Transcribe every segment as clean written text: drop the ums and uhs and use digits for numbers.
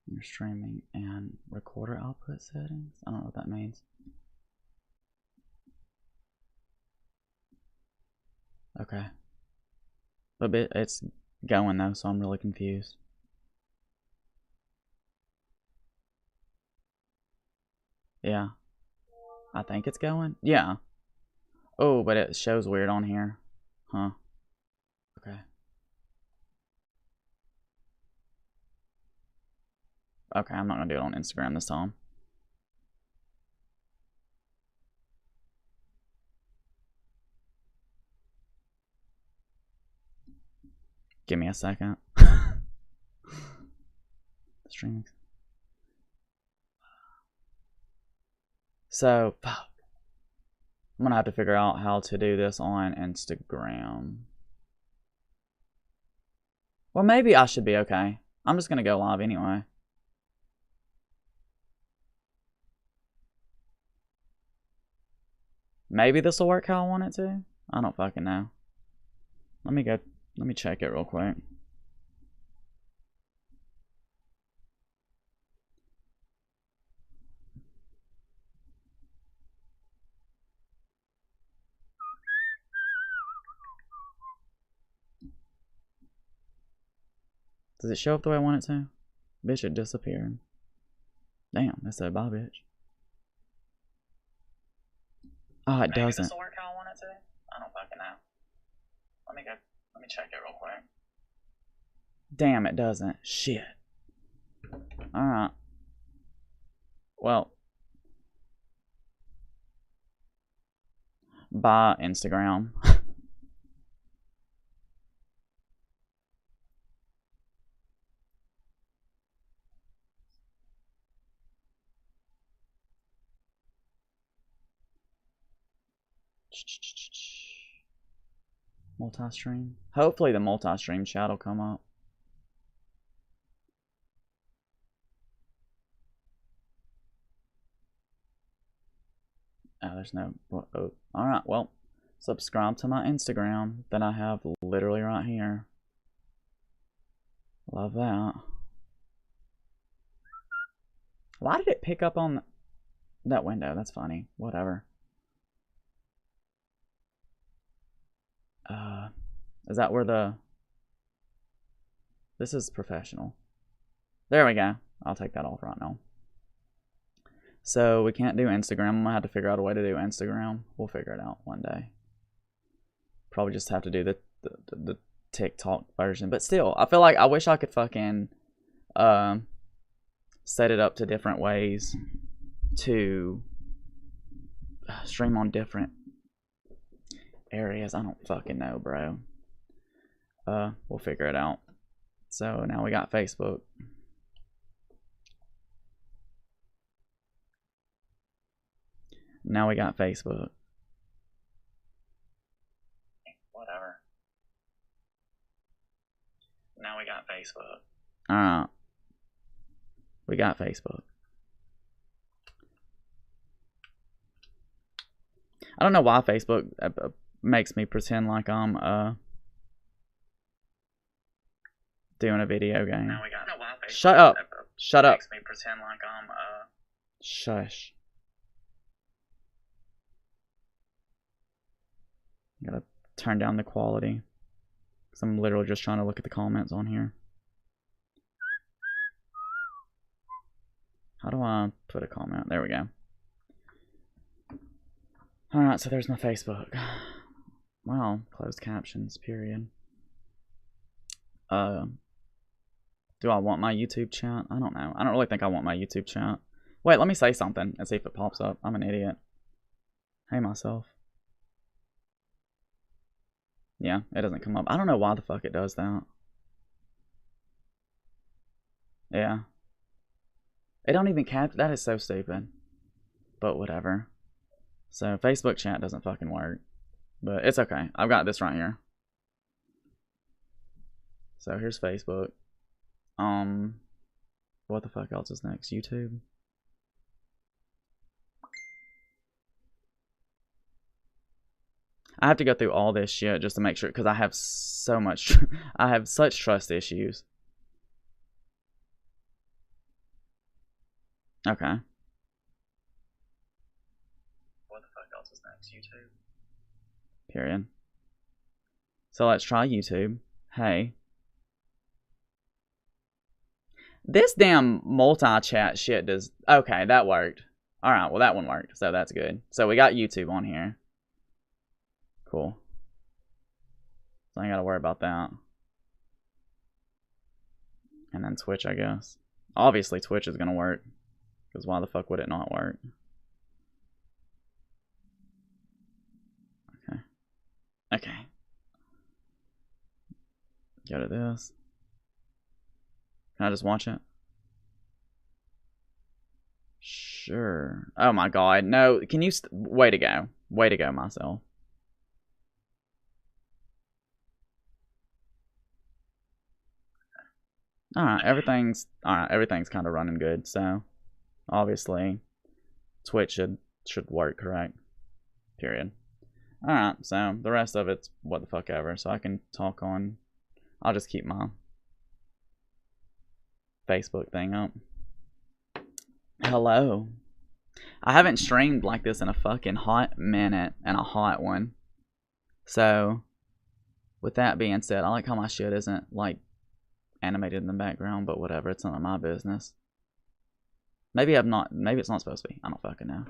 Your streaming and recorder output settings. I don't know what that means. Okay. But it's going though, so I'm really confused. Yeah. I think it's going. Yeah. Oh, but it shows weird on here. Huh. Okay. Okay, I'm not gonna do it on Instagram this time. Give me a second. Streaming. So, fuck. I'm gonna have to figure out how to do this on Instagram. Well, maybe I should be okay. I'm just gonna go live anyway. Maybe this will work how I want it to. I don't fucking know. Let me check it real quick. Does it show up the way I want it to? Bitch, it disappeared. Damn, that said bye, bitch. Oh, it doesn't. Maybe this will work how I want it to. I don't fucking know. Let me check it real quick. Damn, it doesn't. Shit. Alright. Well. Bye, Instagram. Multi-stream. Hopefully the multi-stream chat will come up. Oh, there's no... Oh. Alright, well. Subscribe to my Instagram that I have literally right here. Love that. Why did it pick up on that window? That's funny. Whatever. Is that where the... This is professional. There we go. I'll take that off right now. So we can't do Instagram. I'm gonna have to figure out a way to do Instagram. We'll figure it out one day. Probably just have to do the TikTok version. But still, I feel like I wish I could fucking set it up to different ways to stream on different areas. I don't fucking know, bro. We'll figure it out. So now we got Facebook. Now we got Facebook. Whatever. Now we got Facebook. Alright. We got Facebook. I don't know why Facebook makes me pretend like I'm doing a video game. Now we got, shut up. Shut up. Makes me pretend like I'm shush. Gotta turn down the quality. Because I'm literally just trying to look at the comments on here. How do I put a comment? There we go. Alright, so there's my Facebook. Wow, closed captions, period. Do I want my YouTube chat? I don't know. I don't really think I want my YouTube chat. Wait, let me say something and see if it pops up. I'm an idiot. Hey, myself. Yeah, it doesn't come up. I don't know why the fuck it does that. Yeah. It don't even capture. That is so stupid. But whatever. So Facebook chat doesn't fucking work. But it's okay. I've got this right here. So here's Facebook. What the fuck else is next? YouTube. I have to go through all this shit just to make sure, because I have so much, I have such trust issues. Okay. What the fuck else is next? YouTube? Period. So let's try YouTube. Hey. This damn multi-chat shit does... Okay, that worked. Alright, well that one worked, so that's good. So we got YouTube on here. Cool. So I ain't gotta worry about that. And then Twitch, I guess. Obviously Twitch is gonna work. Because why the fuck would it not work? Okay. Okay. Go to this. Can I just watch it? Sure. Oh my god. No, can you... Way to go. Way to go, myself. Alright, everything's kind of running good, so obviously Twitch should work correct. Period. Alright, so the rest of it's what the fuck ever, so I can talk on... I'll just keep my Facebook thing up. Hello. I haven't streamed like this in a fucking hot minute, and a hot one. So, with that being said, I like how my shit isn't, like, animated in the background, but whatever, it's none of my business. Maybe it's not supposed to be. I don't fucking know.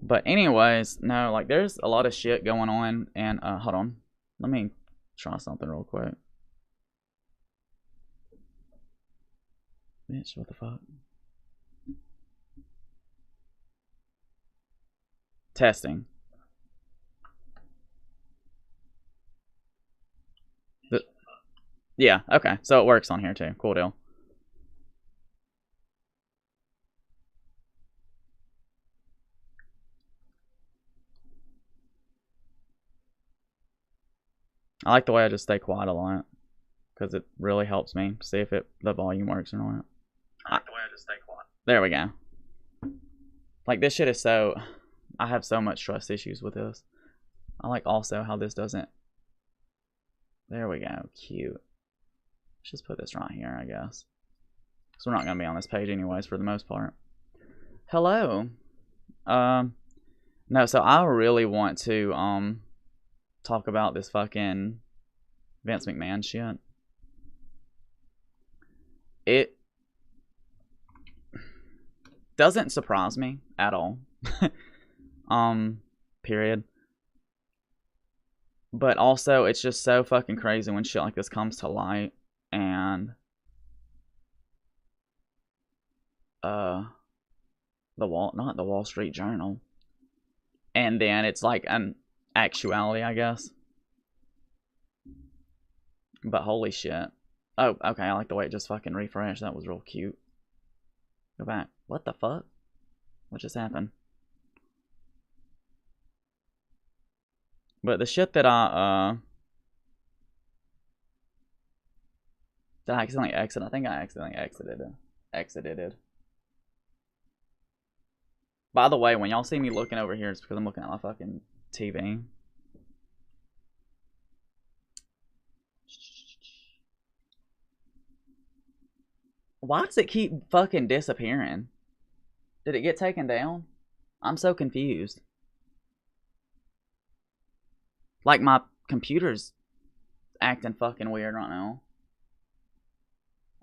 But anyways, no, like, there's a lot of shit going on, and, hold on. Let me try something real quick. Bitch, what the fuck? Testing. Yeah, okay. So it works on here too. Cool deal. I like the way I just stay quiet a lot. Because it really helps me see if the volume works or not. I like the way I just stay quiet. There we go. Like, this shit is so... I have so much trust issues with this. I like also how this doesn't... There we go. Cute. Let's just put this right here, I guess. Because we're not going to be on this page anyways for the most part. Hello. No, so I really want to talk about this fucking Vince McMahon shit. It doesn't surprise me at all. Period. But also, it's just so fucking crazy when shit like this comes to light, and not the Wall Street Journal, and then it's like an actuality, I guess. But holy shit. Oh, okay, I like the way it just fucking refreshed. That was real cute. Go back. What the fuck? What just happened? But the shit that I accidentally exited. I think I accidentally exited it. By the way, when y'all see me looking over here, it's because I'm looking at my fucking TV. Why does it keep fucking disappearing? Did it get taken down? I'm so confused. Like, my computer's acting fucking weird right now.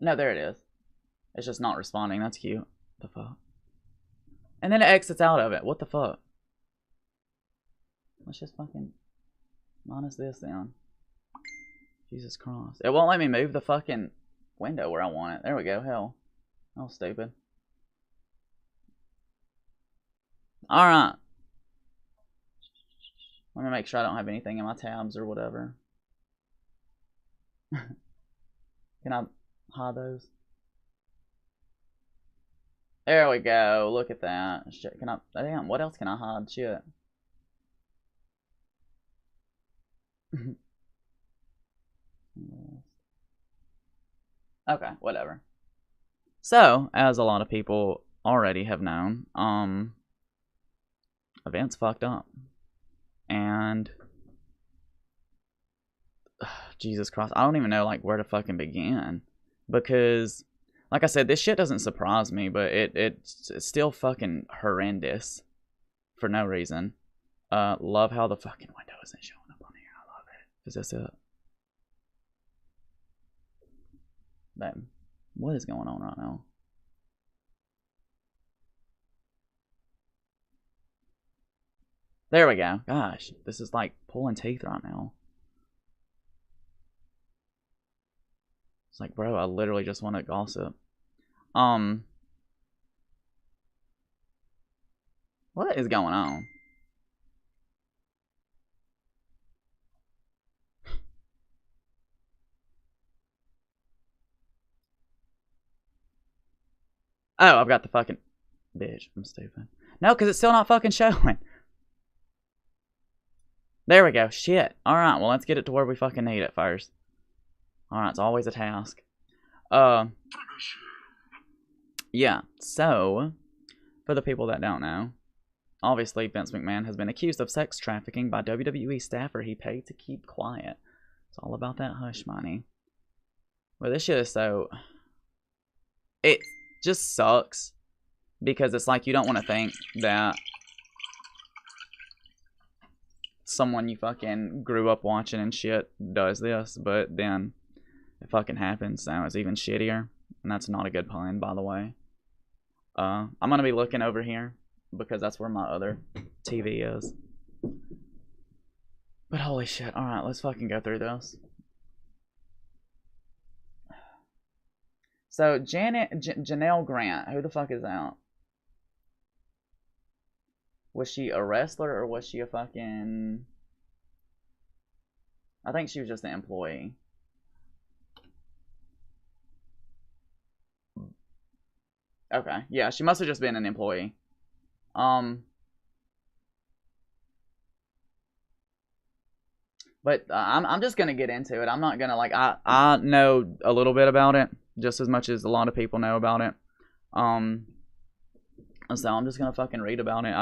No, there it is. It's just not responding. That's cute. What the fuck? And then it exits out of it. What the fuck? Let's just fucking minus this down. Jesus Christ. It won't let me move the fucking window where I want it. There we go. Hell. Oh, stupid. Alright. Let me make sure I don't have anything in my tabs or whatever. Can I hide those? There we go. Look at that. Shit, can I... Damn, what else can I hide? Shit. Okay, whatever. So, as a lot of people already have known, events fucked up. And Jesus Christ, I don't even know like where to fucking begin, because Like I said, this shit doesn't surprise me, but it's still fucking horrendous for no reason. Love how the fucking window isn't showing up on here. I love it. Is this it? That, what is going on right now? There we go. Gosh, this is like pulling teeth right now. It's like, bro, I literally just want to gossip. What is going on? Oh, I've got the fucking... Bitch, I'm stupid. No, because it's still not fucking showing. There we go. Shit. Alright, well, let's get it to where we fucking need it first. Alright, it's always a task. Yeah, so, for the people that don't know, obviously Vince McMahon has been accused of sex trafficking by WWE staffer he paid to keep quiet. It's all about that hush money. Well, this shit is so... It just sucks. Because it's like you don't want to think that someone you fucking grew up watching and shit does this, but then it fucking happens, so it's even shittier. And that's not a good pun, by the way. I'm gonna be looking over here because that's where my other TV is. But holy shit, alright, let's fucking go through this. So, Janelle Grant, who the fuck is that? Was she a wrestler or was she a fucking... I think she was just an employee. Okay, yeah, she must have just been an employee. But I'm just gonna get into it. I'm not gonna, like, I know a little bit about it, just as much as a lot of people know about it. So I'm just gonna fucking read about it.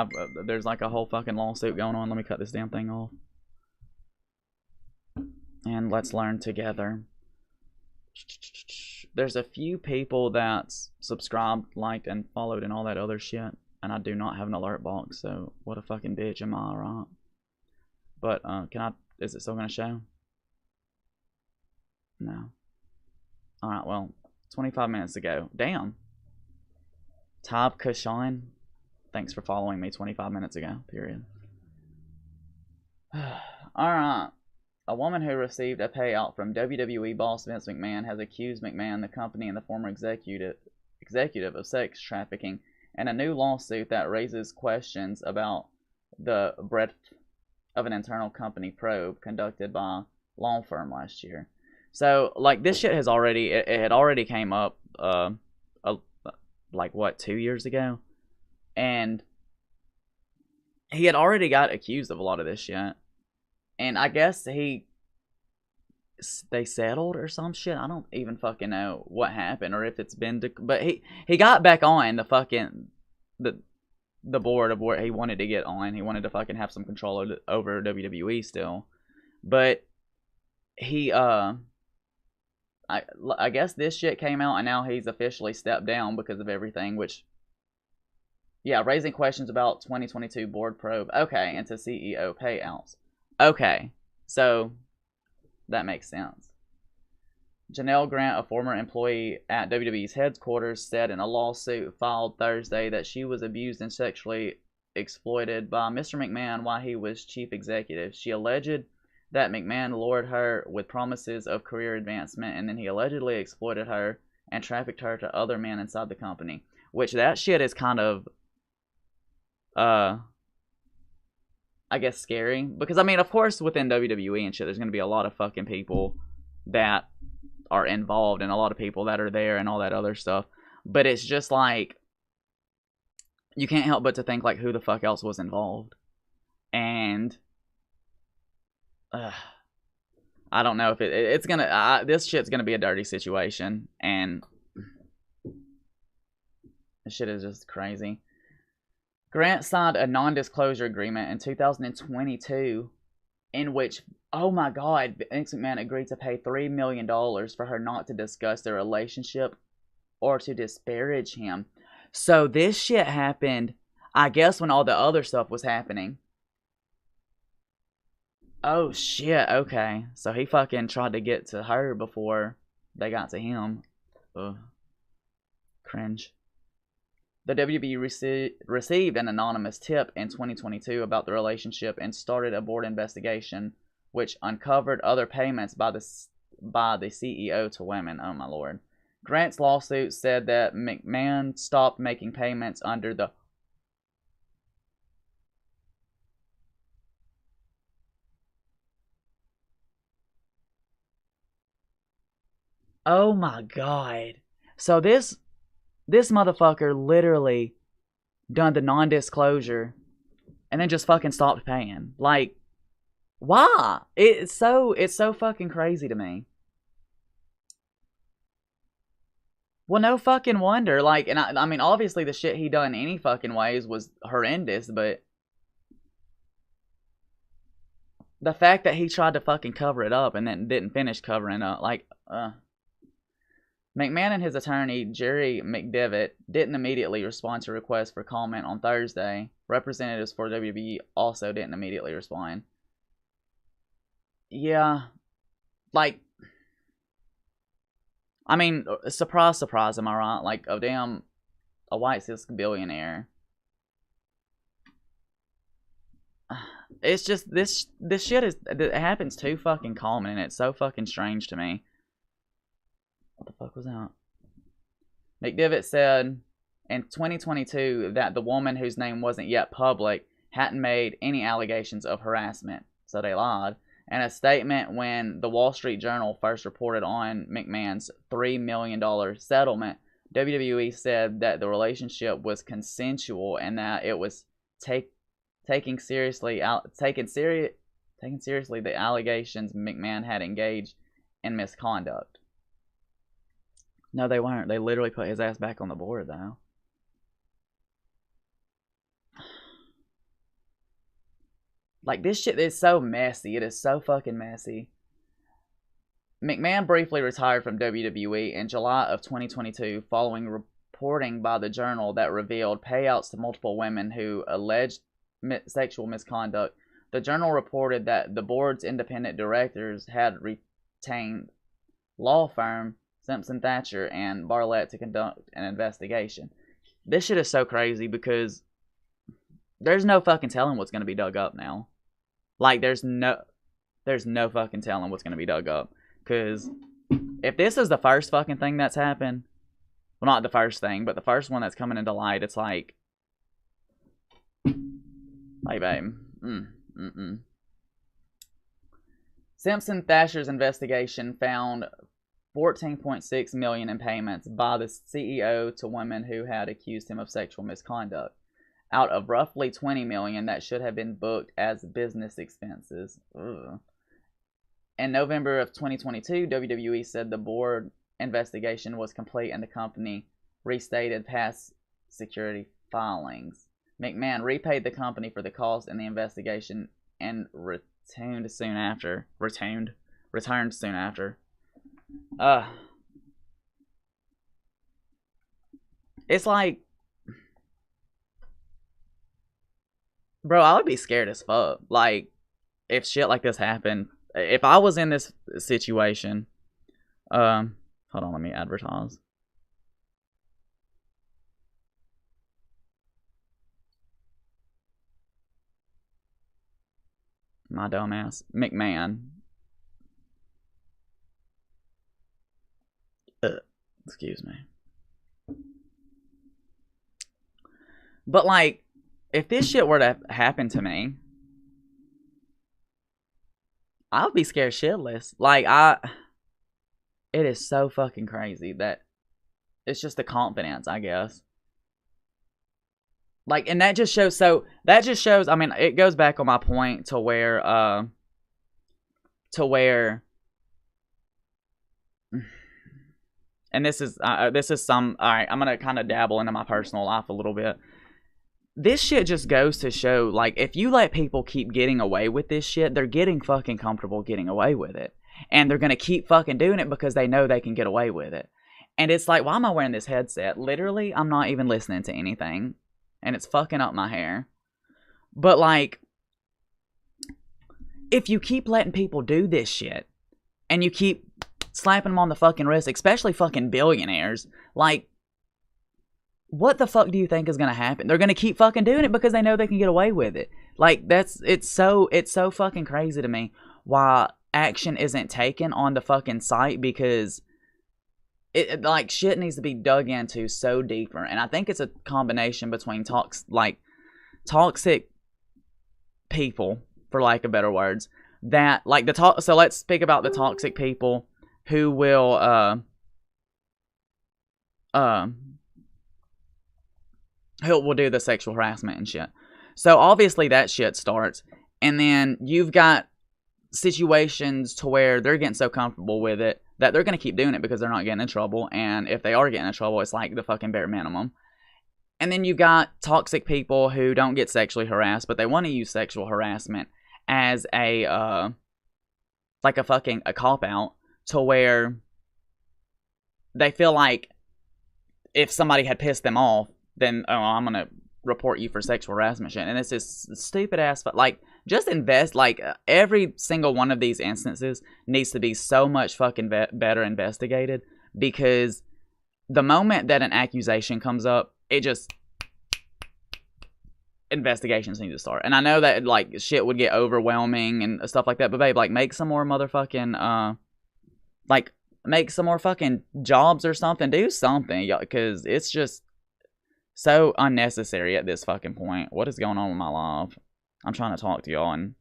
There's like a whole fucking lawsuit going on. Let me cut this damn thing off. And let's learn together. There's a few people that subscribed, liked, and followed and all that other shit. And I do not have an alert box, so what a fucking bitch am I, right? But, is it still gonna show? No. Alright, well, 25 minutes ago. Damn. Tab Kashan, thanks for following me 25 minutes ago, period. Alright. A woman who received a payout from WWE boss Vince McMahon has accused McMahon, the company, and the former executive of sex trafficking in a new lawsuit that raises questions about the breadth of an internal company probe conducted by a law firm last year. So, like, this shit has already, it had already came up, like, what, 2 years ago? And he had already got accused of a lot of this shit. And I guess they settled or some shit. I don't even fucking know what happened or if it's been, but he got back on the fucking, the board of where he wanted to get on. He wanted to fucking have some control over WWE still. But he, I guess this shit came out and now he's officially stepped down because of everything, which, yeah, raising questions about 2022 board probe. Okay, into CEO payouts. Okay, so that makes sense. Janelle Grant, a former employee at WWE's headquarters, said in a lawsuit filed Thursday that she was abused and sexually exploited by Mr. McMahon while he was chief executive. She alleged that McMahon lured her with promises of career advancement, and then he allegedly exploited her and trafficked her to other men inside the company. Which, that shit is kind of, I guess, scary. Because, I mean, of course, within WWE and shit, there's going to be a lot of fucking people that are involved and a lot of people that are there and all that other stuff. But it's just like, you can't help but to think, like, who the fuck else was involved? And I don't know if it's gonna, this shit's gonna be a dirty situation, and this shit is just crazy. Grant signed a non-disclosure agreement in 2022 in which, oh my god, Vince McMahon agreed to pay $3 million for her not to discuss their relationship or to disparage him. So this shit happened, I guess, when all the other stuff was happening. Oh shit, okay. So he fucking tried to get to her before they got to him. Ugh. Cringe. The WB received an anonymous tip in 2022 about the relationship and started a board investigation, which uncovered other payments by the CEO to women. Oh my lord. Grant's lawsuit said that McMahon stopped making payments under the... Oh my god. So this motherfucker literally done the non-disclosure and then just fucking stopped paying. Like, why? It's so fucking crazy to me. Well, no fucking wonder. Like, and I mean, obviously the shit he done any fucking ways was horrendous, but the fact that he tried to fucking cover it up and then didn't finish covering up, like, McMahon and his attorney, Jerry McDevitt, didn't immediately respond to requests for comment on Thursday. Representatives for WWE also didn't immediately respond. Yeah, like, I mean, surprise, surprise, am I right? Like, a white cis billionaire. It's just, this shit it happens too fucking common, and it's so fucking strange to me. What the fuck was that? McDevitt said in 2022 that the woman, whose name wasn't yet public, hadn't made any allegations of harassment, so they lied. In a statement when the Wall Street Journal first reported on McMahon's $3 million settlement, WWE said that the relationship was consensual and that it was taking seriously the allegations McMahon had engaged in misconduct. No, they weren't. They literally put his ass back on the board, though. Like, this shit is so messy. It is so fucking messy. McMahon briefly retired from WWE in July of 2022 following reporting by the Journal that revealed payouts to multiple women who alleged sexual misconduct. The Journal reported that the board's independent directors had retained law firm Simpson Thacher and Bartlett to conduct an investigation. This shit is so crazy because there's no fucking telling what's going to be dug up now. Like, there's no fucking telling what's going to be dug up. Because if this is the first fucking thing that's happened, well, not the first thing, but the first one that's coming into light, it's like, babe, Simpson Thacher's investigation found $14.6 million in payments by the CEO to women who had accused him of sexual misconduct, out of roughly $20 million that should have been booked as business expenses. Ugh. In November of 2022, WWE said the board investigation was complete and the company restated past security filings. McMahon repaid the company for the cost in the investigation and returned soon after. It's like, bro, I would be scared as fuck. Like, if shit like this happened, if I was in this situation, hold on, let me advertise. My dumbass. McMahon. Excuse me. But, like, if this shit were to happen to me, I would be scared shitless. Like, it is so fucking crazy that it's just the confidence, I guess. Like, and that just shows, I mean, it goes back on my point to where, and this is some, alright, I'm gonna kind of dabble into my personal life a little bit. This shit just goes to show, like, if you let people keep getting away with this shit, they're getting fucking comfortable getting away with it. And they're gonna keep fucking doing it because they know they can get away with it. And it's like, why am I wearing this headset? Literally, I'm not even listening to anything. And it's fucking up my hair. But, like, if you keep letting people do this shit, and you keep slapping them on the fucking wrist, especially fucking billionaires, like, what the fuck do you think is gonna happen? They're gonna keep fucking doing it because they know they can get away with it. Like, it's so fucking crazy to me why action isn't taken on the fucking site, because it like, shit needs to be dug into so deeper. And I think it's a combination between toxic people, for lack of better words, that, like, so let's speak about the toxic people who will do the sexual harassment and shit. So obviously that shit starts, and then you've got situations to where they're getting so comfortable with it that they're going to keep doing it because they're not getting in trouble, and if they are getting in trouble, it's like the fucking bare minimum. And then you've got toxic people who don't get sexually harassed, but they want to use sexual harassment as a cop-out, to where they feel like if somebody had pissed them off, then, oh, I'm going to report you for sexual harassment shit. And it's this stupid ass, but, like, just invest, like, every single one of these instances needs to be so much fucking better investigated, because the moment that an accusation comes up, it just, investigations need to start. And I know that, like, shit would get overwhelming and stuff like that, but babe, like, make some more motherfucking, like, make some more fucking jobs or something. Do something, because it's just so unnecessary at this fucking point. What is going on with my life? I'm trying to talk to y'all, and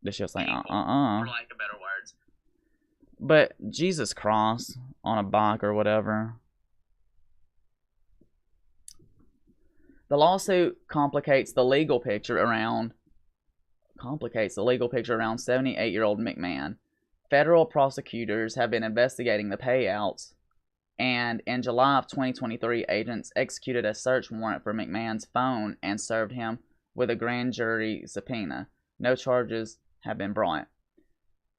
this shit's like, for lack of better words. But Jesus Christ, on a bike or whatever. The lawsuit complicates the legal picture around 78-year-old McMahon. Federal prosecutors have been investigating the payouts, and in July of 2023, agents executed a search warrant for McMahon's phone and served him with a grand jury subpoena. No charges have been brought.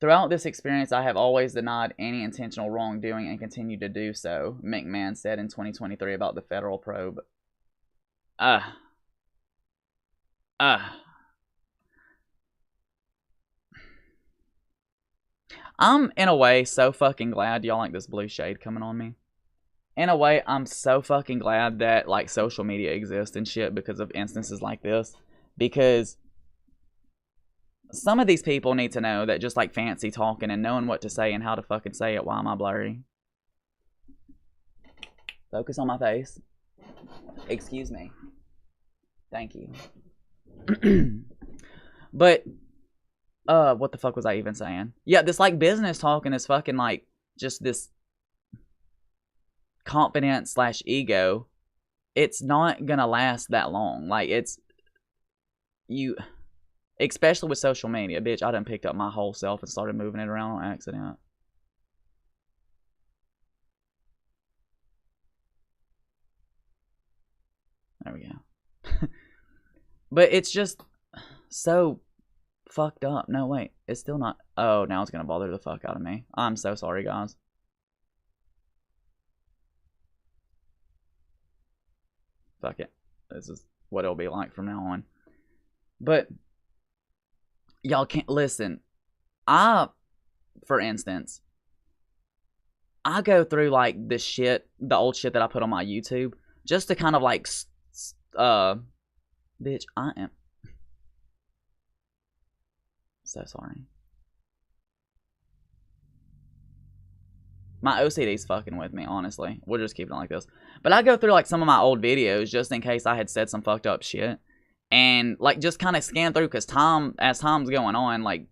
Throughout this experience, I have always denied any intentional wrongdoing and continue to do so, McMahon said in 2023 about the federal probe. I'm, in a way, so fucking glad y'all like this blue shade coming on me. In a way, I'm so fucking glad that, like, social media exists and shit because of instances like this. Because some of these people need to know that just, like, fancy talking and knowing what to say and how to fucking say it. Why am I blurry? Focus on my face. Excuse me. Thank you. But, what the fuck was I even saying? Yeah, this, like, business talking is fucking, like, just this confidence / ego. It's not gonna last that long. Like, especially with social media. Bitch, I done picked up my whole self and started moving it around on accident. There we go. But it's just so fucked up. No, wait. It's still not. Oh, now it's gonna bother the fuck out of me. I'm so sorry, guys. Fuck it. This is what it'll be like from now on. But y'all can't listen. For instance, I go through, like, the old shit that I put on my YouTube, just to kind of, like, bitch, I am so sorry. My OCD's fucking with me, honestly. We'll just keep it like this. But I go through, like, some of my old videos just in case I had said some fucked up shit. And, like, just kind of scan through, because as time's going on, like,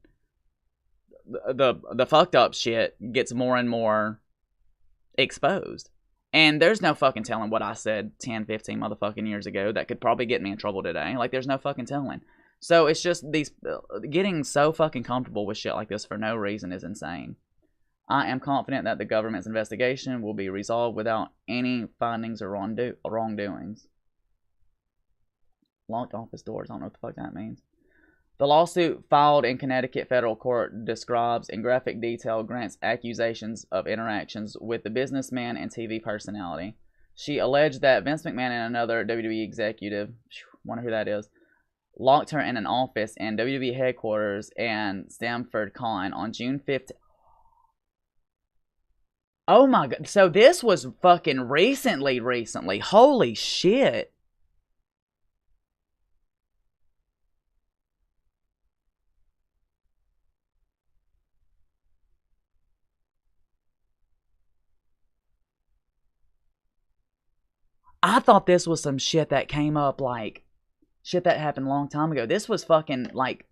the fucked up shit gets more and more exposed. And there's no fucking telling what I said 10, 15 motherfucking years ago that could probably get me in trouble today. Like, there's no fucking telling. So it's just getting so fucking comfortable with shit like this for no reason is insane. I am confident that the government's investigation will be resolved without any findings or wrongdoings. Locked office doors. I don't know what the fuck that means. The lawsuit filed in Connecticut federal court describes in graphic detail Grant's accusations of interactions with the businessman and TV personality. She alleged that Vince McMahon and another WWE executive, wonder who that is, locked her in an office in WWE headquarters in Stamford, Con on June 15th. Oh my god. So this was fucking recently. Holy shit. I thought this was some shit that came up like shit that happened a long time ago. This was fucking like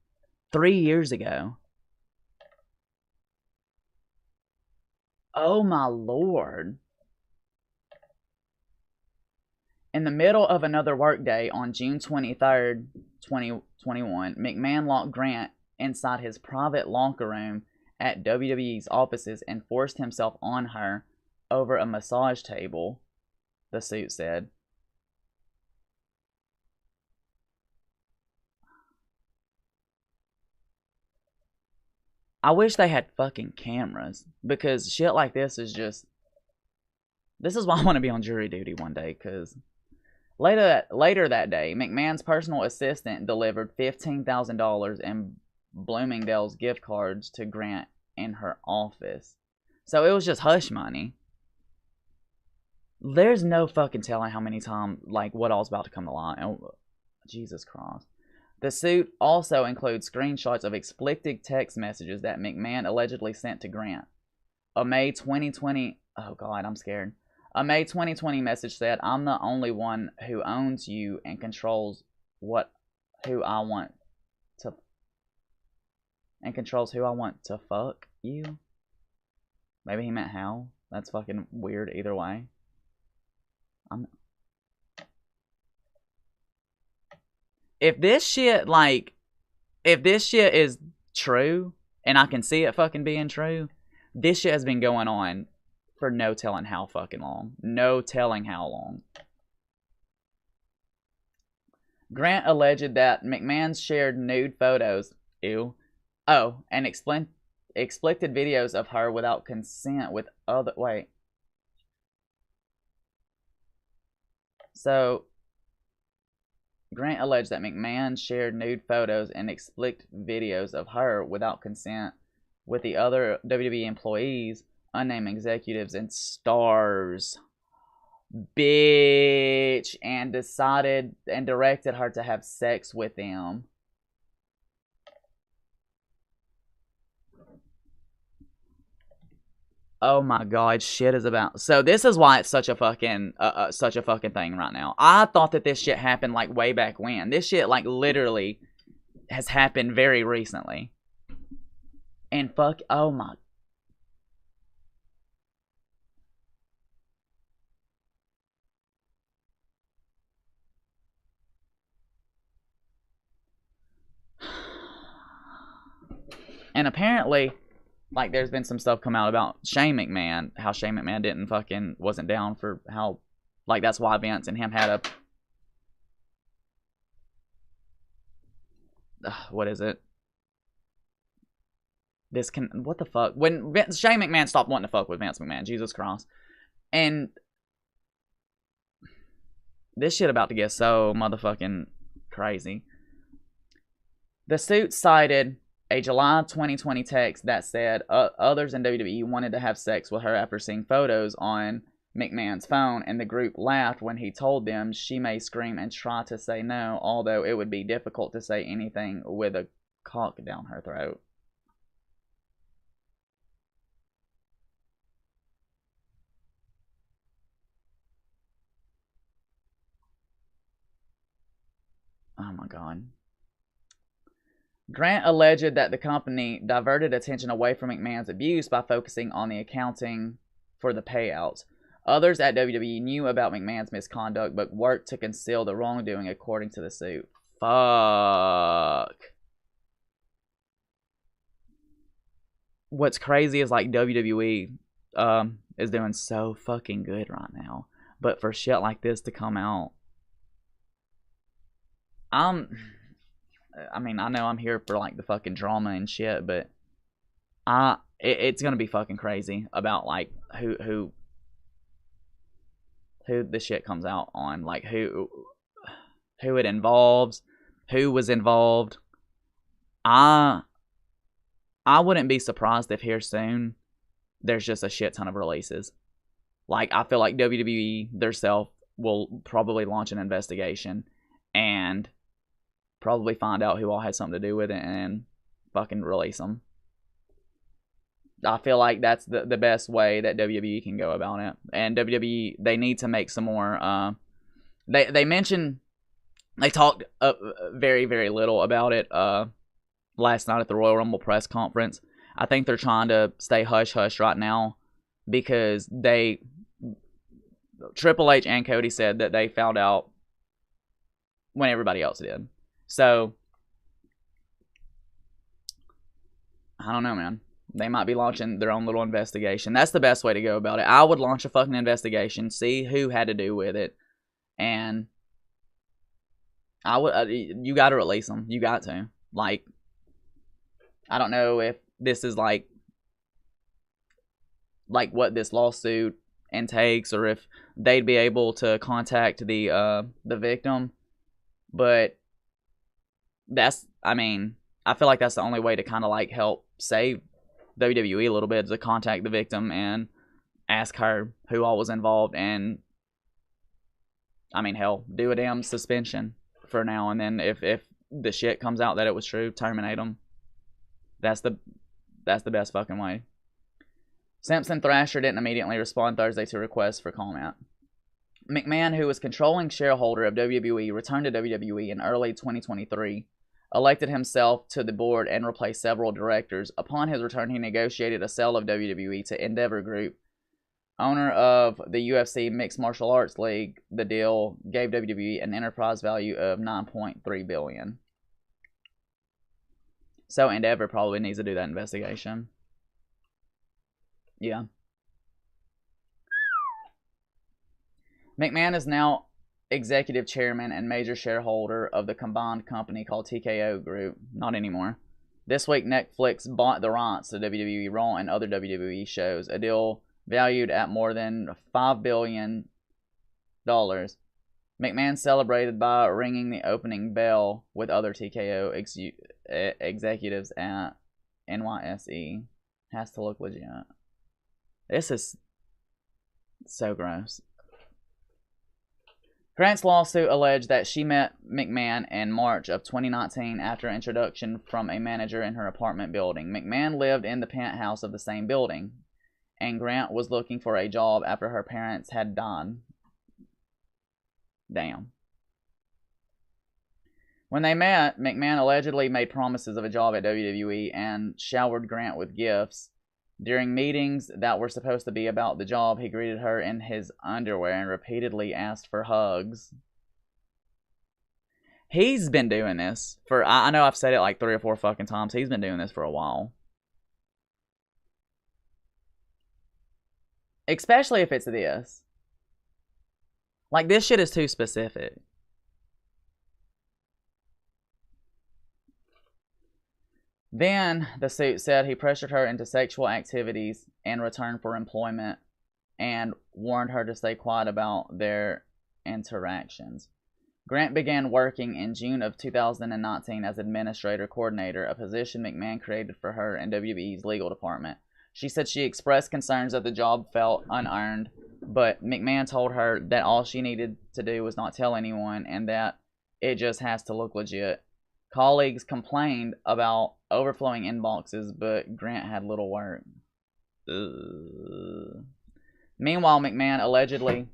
3 years ago. Oh my lord. In the middle of another workday on June 23rd, 2021, McMahon locked Grant inside his private locker room at WWE's offices and forced himself on her over a massage table, the suit said. I wish they had fucking cameras, because shit like this is just... This is why I want to be on jury duty one day, because later that day, McMahon's personal assistant delivered $15,000 in Bloomingdale's gift cards to Grant in her office. So it was just hush money. There's no fucking telling how many times, like, what all's about to come to light. Oh, Jesus Christ. The suit also includes screenshots of explicit text messages that McMahon allegedly sent to Grant. A May 2020... Oh, God, I'm scared. A May 2020 message said, "I'm the only one who owns you and controls who I want to fuck you." Maybe he meant how. That's fucking weird either way. If this shit is true, and I can see it fucking being true, this shit has been going on for no telling how fucking long. No telling how long. Grant alleged that McMahon shared nude photos. Ew. Oh, and explicit videos of her without consent with other... Wait. So, Grant alleged that McMahon shared nude photos and explicit videos of her without consent with the other WWE employees, unnamed executives, and stars. Bitch. And decided and directed her to have sex with them. Oh my god, shit is about... So this is why it's such a fucking thing right now. I thought that this shit happened like way back when. This shit like literally has happened very recently. And fuck, oh my... And apparently, like, there's been some stuff come out about Shane McMahon, how Shane McMahon wasn't down for how, like, that's why Vince and him had what is it? What the fuck? When Shane McMahon stopped wanting to fuck with Vince McMahon, Jesus Christ. And this shit about to get so motherfucking crazy. The suit cited a July 2020 text that said others in WWE wanted to have sex with her after seeing photos on McMahon's phone, and the group laughed when he told them she may scream and try to say no, although it would be difficult to say anything with a cock down her throat. Oh my god. Grant alleged that the company diverted attention away from McMahon's abuse by focusing on the accounting for the payouts. Others at WWE knew about McMahon's misconduct, but worked to conceal the wrongdoing, according to the suit. Fuck. What's crazy is, like, WWE is doing so fucking good right now. But for shit like this to come out, I mean, I know I'm here for like the fucking drama and shit, but it's gonna be fucking crazy about like who the shit comes out on, like who it involves, who was involved. I wouldn't be surprised if here soon there's just a shit ton of releases. Like, I feel like WWE theirself will probably launch an investigation and probably find out who all had something to do with it and fucking release them. I feel like that's the best way that WWE can go about it. And WWE, they need to make some more. They mentioned, they talked very, very little about it last night at the Royal Rumble press conference. I think they're trying to stay hush-hush right now because Triple H and Cody said that they found out when everybody else did. So, I don't know, man. They might be launching their own little investigation. That's the best way to go about it. I would launch a fucking investigation, see who had to do with it, and I would. You got to release them. You got to. Like, I don't know if this is like what this lawsuit intakes, or if they'd be able to contact the victim, but that's. I mean, I feel like that's the only way to kind of like help save WWE a little bit, to contact the victim and ask her who all was involved, and I mean, hell, do a damn suspension for now, and then if the shit comes out that it was true, terminate them. That's the best fucking way. Simpson Thrasher didn't immediately respond Thursday to requests for comment. McMahon, who was controlling shareholder of WWE, returned to WWE in early 2023, elected himself to the board and replaced several directors. Upon his return, he negotiated a sale of WWE to Endeavor Group, owner of the UFC Mixed Martial Arts League. The deal gave WWE an enterprise value of $9.3 billion. So Endeavor probably needs to do that investigation. Yeah. McMahon is now executive chairman and major shareholder of the combined company called TKO Group. Not anymore. This week, Netflix bought the rights to WWE Raw and other WWE shows, a deal valued at more than $5 billion. McMahon celebrated by ringing the opening bell with other TKO executives at NYSE. Has to look legit. This is so gross. Grant's lawsuit alleged that she met McMahon in March of 2019 after introduction from a manager in her apartment building. McMahon lived in the penthouse of the same building, and Grant was looking for a job after her parents had died. Damn. When they met, McMahon allegedly made promises of a job at WWE and showered Grant with gifts. During meetings that were supposed to be about the job, he greeted her in his underwear and repeatedly asked for hugs. He's been doing this for, I know I've said it like 3 or 4 fucking times. He's been doing this for a while. Especially if it's this. Like, this shit is too specific. Then, the suit said he pressured her into sexual activities in return for employment and warned her to stay quiet about their interactions. Grant began working in June of 2019 as administrator coordinator, a position McMahon created for her in WWE's legal department. She said she expressed concerns that the job felt unearned, but McMahon told her that all she needed to do was not tell anyone and that it just has to look legit. Colleagues complained about overflowing inboxes, but Grant had little work. Ugh. Meanwhile, McMahon allegedly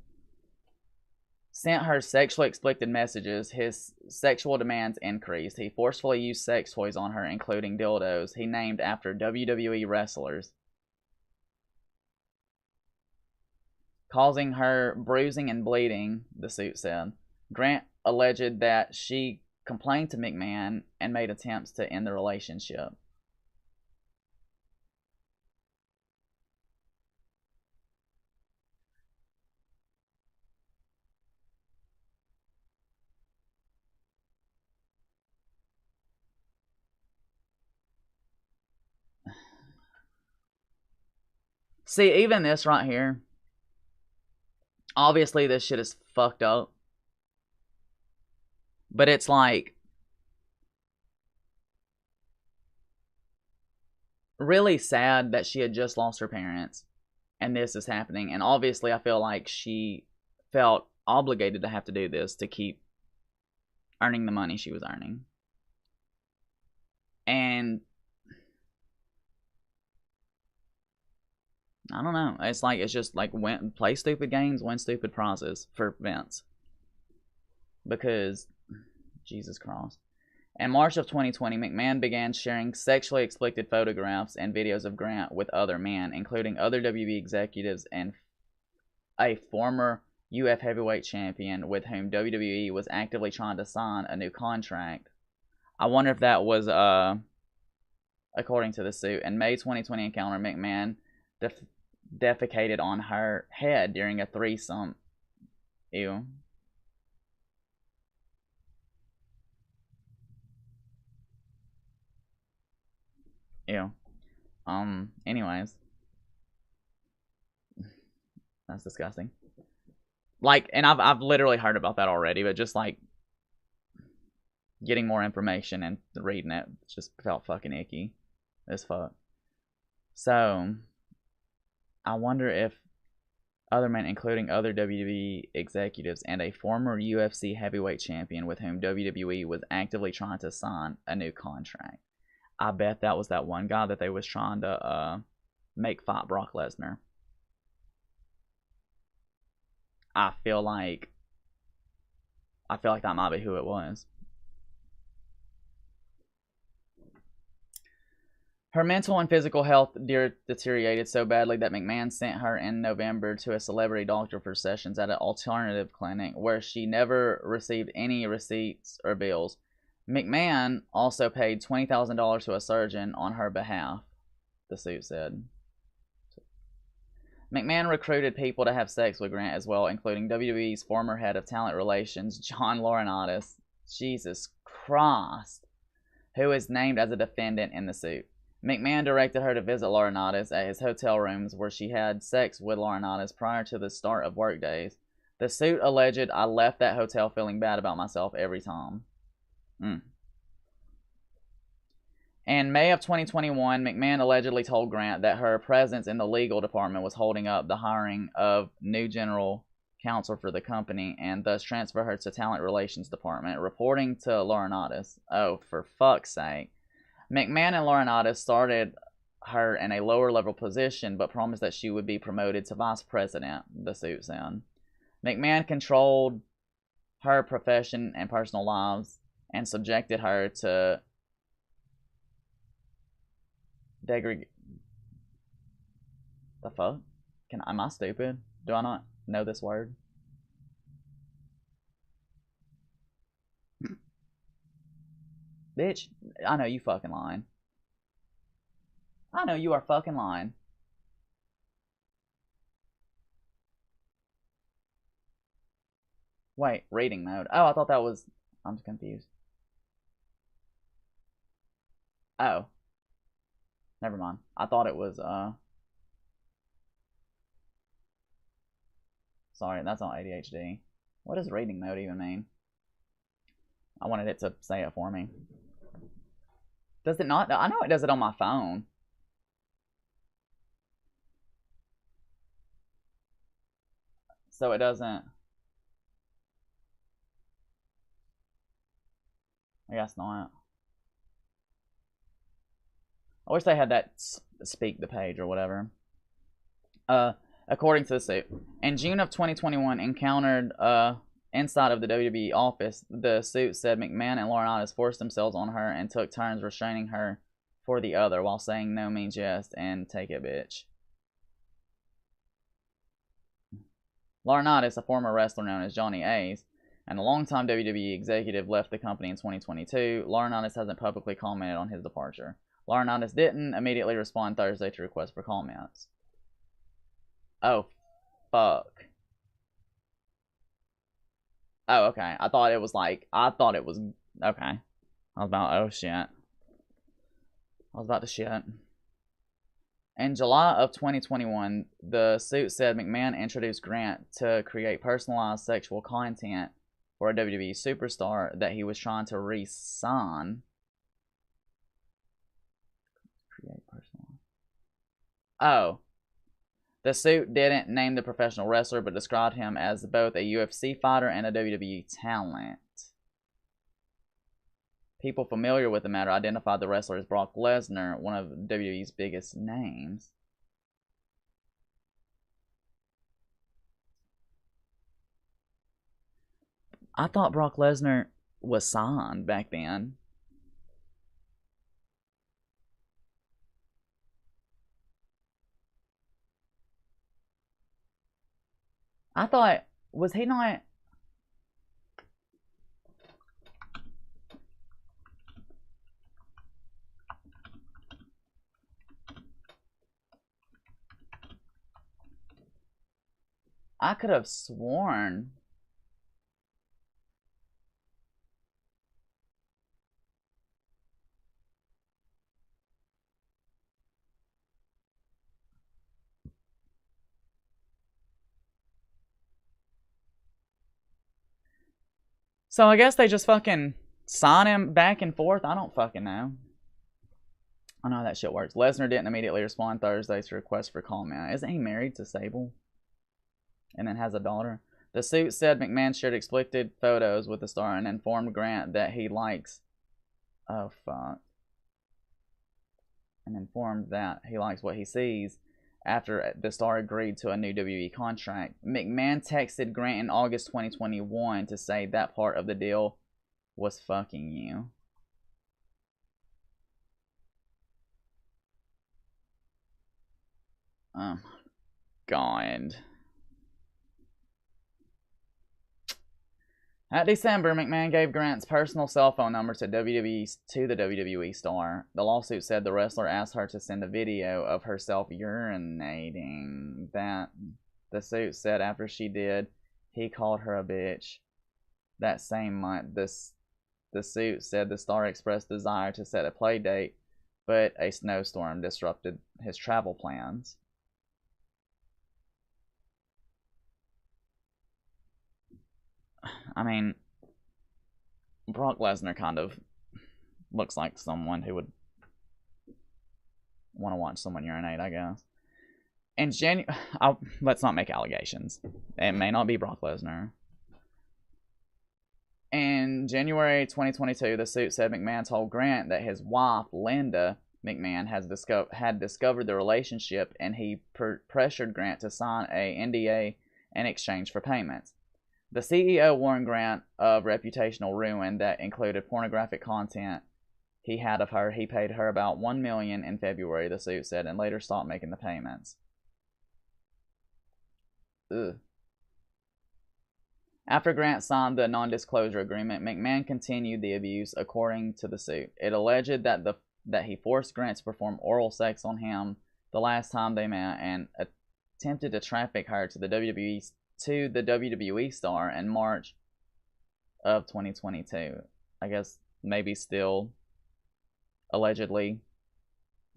sent her sexually explicit messages. His sexual demands increased. He forcefully used sex toys on her, including dildos he named after WWE wrestlers, causing her bruising and bleeding, the suit said. Grant alleged that she complained to McMahon and made attempts to end the relationship. See, even this right here, obviously this shit is fucked up. But it's like really sad that she had just lost her parents and this is happening. And obviously I feel like she felt obligated to have to do this to keep earning the money she was earning. And I don't know. It's like, it's just like, play stupid games, win stupid prizes for Vince. Because, Jesus Christ. In March of 2020, McMahon began sharing sexually explicit photographs and videos of Grant with other men, including other WWE executives and a former UF heavyweight champion with whom WWE was actively trying to sign a new contract. I wonder if that was, according to the suit. In May 2020 encounter, McMahon defecated on her head during a threesome. Ew. Ew. Anyways. That's disgusting. Like, and I've literally heard about that already, but just like getting more information and reading it just felt fucking icky as fuck. So, I wonder if other men, including other WWE executives and a former UFC heavyweight champion with whom WWE was actively trying to sign a new contract. I bet that was that one guy that they was trying to make fight Brock Lesnar. I feel like that might be who it was. Her mental and physical health deteriorated so badly that McMahon sent her in November to a celebrity doctor for sessions at an alternative clinic where she never received any receipts or bills. McMahon also paid $20,000 to a surgeon on her behalf, the suit said. McMahon recruited people to have sex with Grant as well, including WWE's former head of talent relations, John Laurinaitis, Jesus Christ, who is named as a defendant in the suit. McMahon directed her to visit Laurinaitis at his hotel rooms where she had sex with Laurinaitis prior to the start of work days. The suit alleged, I left that hotel feeling bad about myself every time. In May of 2021, McMahon allegedly told Grant that her presence in the legal department was holding up the hiring of new general counsel for the company and thus transferred her to talent relations department, reporting to Laurinaitis. Oh, for fuck's sake. McMahon and Laurinaitis started her in a lower level position but promised that she would be promoted to vice president, the suit said. McMahon controlled her profession and personal lives and subjected her to the fuck? Am I stupid? Do I not know this word? Bitch, I know you fucking lying. I know you are fucking lying. Wait, reading mode. Oh, I thought that was... I'm confused. Oh. Never mind. I thought it was, Sorry, that's on ADHD. What does reading mode even mean? I wanted it to say it for me. Does it not? I know it does it on my phone. So it doesn't... I guess not. I wish they had that speak the page or whatever. According to the suit, in June of 2021, encountered inside of the WWE office, the suit said McMahon and Laurinaitis forced themselves on her and took turns restraining her for the other while saying no means yes and take it, bitch. Laurinaitis, a former wrestler known as Johnny Ace, and a longtime WWE executive, left the company in 2022. Laurinaitis hasn't publicly commented on his departure. Laurinaitis didn't immediately respond Thursday to requests for comments. Oh, fuck. Oh, okay. I thought it was, okay. I was about, oh, shit. I was about to shit. In July of 2021, the suit said McMahon introduced Grant to create personalized sexual content for a WWE superstar that he was trying to re-sign. Create personalized. Oh. The suit didn't name the professional wrestler, but described him as both a UFC fighter and a WWE talent. People familiar with the matter identified the wrestler as Brock Lesnar, one of WWE's biggest names. I thought Brock Lesnar was signed back then. I thought, was he not... I could have sworn... So I guess they just fucking sign him back and forth? I don't fucking know. I know how that shit works. Lesnar didn't immediately respond Thursday to request for comment. Isn't he married to Sable? And then has a daughter? The suit said McMahon shared explicit photos with the star and informed Grant that he likes... Oh, fuck. And informed that he likes what he sees after the star agreed to a new WWE contract. McMahon texted Grant in August 2021 to say that part of the deal was fucking you. Oh my god. At December, McMahon gave Grant's personal cell phone number to the WWE star. The lawsuit said the wrestler asked her to send a video of herself urinating. That the suit said after she did, he called her a bitch. That same month, the suit said the star expressed desire to set a play date, but a snowstorm disrupted his travel plans. I mean, Brock Lesnar kind of looks like someone who would want to watch someone urinate, I guess. In let's not make allegations. It may not be Brock Lesnar. In January 2022, the suit said McMahon told Grant that his wife, Linda McMahon, had discovered the relationship, and he pressured Grant to sign a NDA in exchange for payments. The CEO warned Grant of reputational ruin that included pornographic content he had of her. He paid her about $1 million in February, the suit said, and later stopped making the payments. Ugh. After Grant signed the non-disclosure agreement, McMahon continued the abuse, according to the suit. It alleged that he forced Grant to perform oral sex on him the last time they met and attempted to traffic her to the WWE star in March of 2022. I guess maybe still allegedly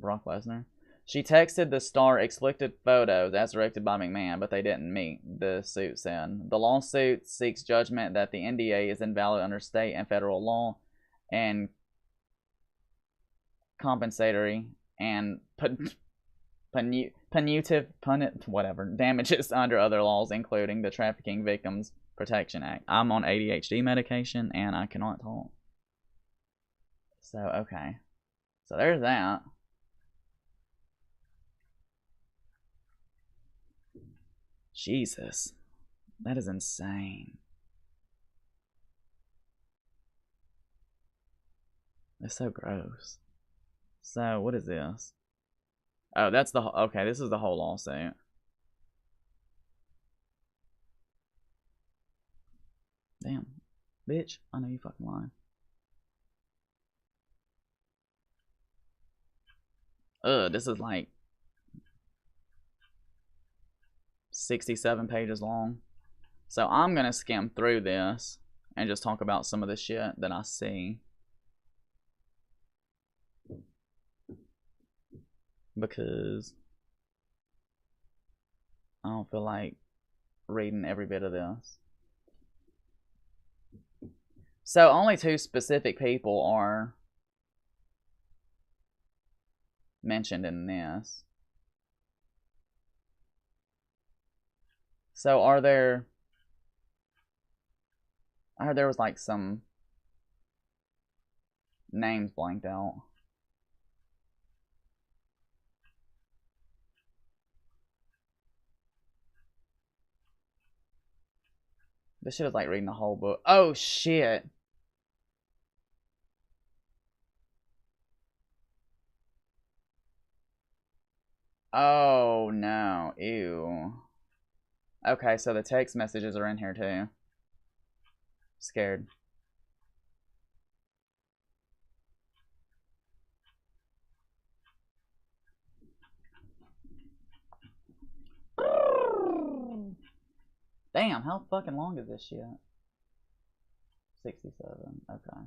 Brock Lesnar. She texted the star explicit photos as directed by McMahon, but they didn't meet, the suit said. The lawsuit seeks judgment that the NDA is invalid under state and federal law and compensatory and punitive damages under other laws, including the Trafficking Victims Protection Act. I'm on ADHD medication and I cannot talk. So, okay. So there's that. Jesus. That is insane. That's so gross. So, what is this? Oh, that's the... Okay, this is the whole lawsuit. Damn. Bitch, I know you fucking lying. Ugh, this is like 67 pages long. So I'm going to skim through this and just talk about some of the shit that I see. Because I don't feel like reading every bit of this. So only 2 specific people are mentioned in this. So are there... I heard there was like some names blanked out. This shit is like reading the whole book. Oh shit. Oh no. Ew. Okay, so the text messages are in here too. Scared. Damn, how fucking long is this shit? 67. Okay.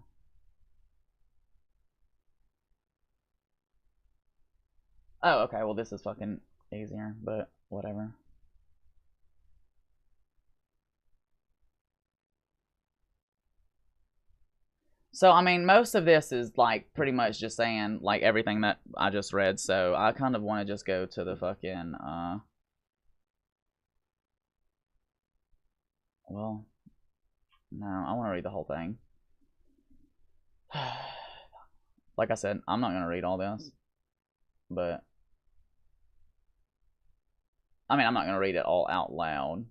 Oh, okay. Well, this is fucking easier, but whatever. So, I mean, most of this is, like, pretty much just saying, like, everything that I just read. So, I kind of want to just go to the fucking, well, no, I want to read the whole thing. Like I said, I'm not going to read all this. But, I mean, I'm not going to read it all out loud.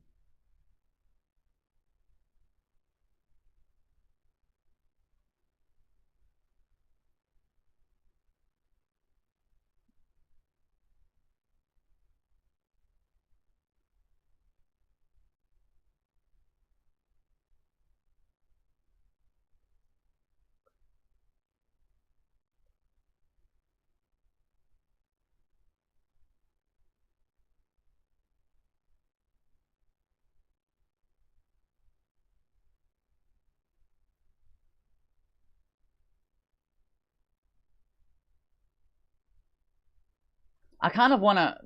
I kind of want to...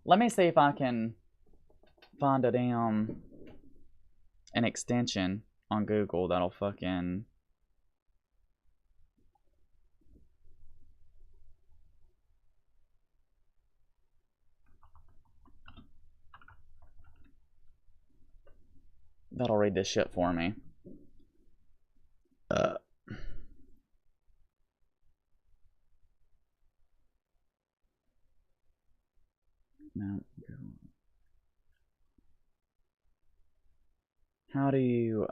Let me see if I can find a damn... an extension on Google that'll fucking... that'll read this shit for me. No. How do you,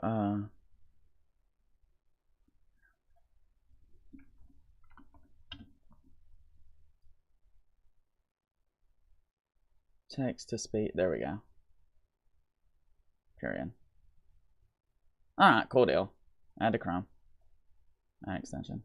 text to speech? There we go. Period. Alright, cool deal. Add to Chrome. Add extension.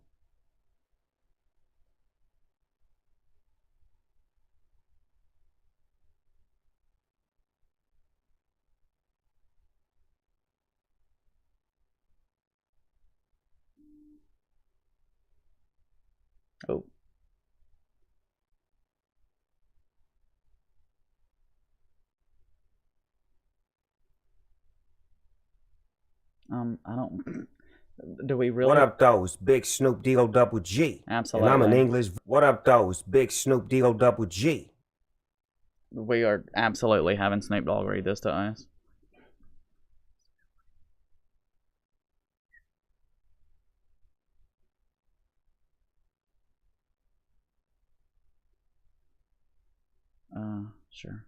Oh. I don't... Do we really... What up, though? It's Big Snoop D-O-double-G. Absolutely. And I'm an English... What up, though? It's Big Snoop D-O-double-G. We are absolutely having Snoop Dogg read this to us. Sure.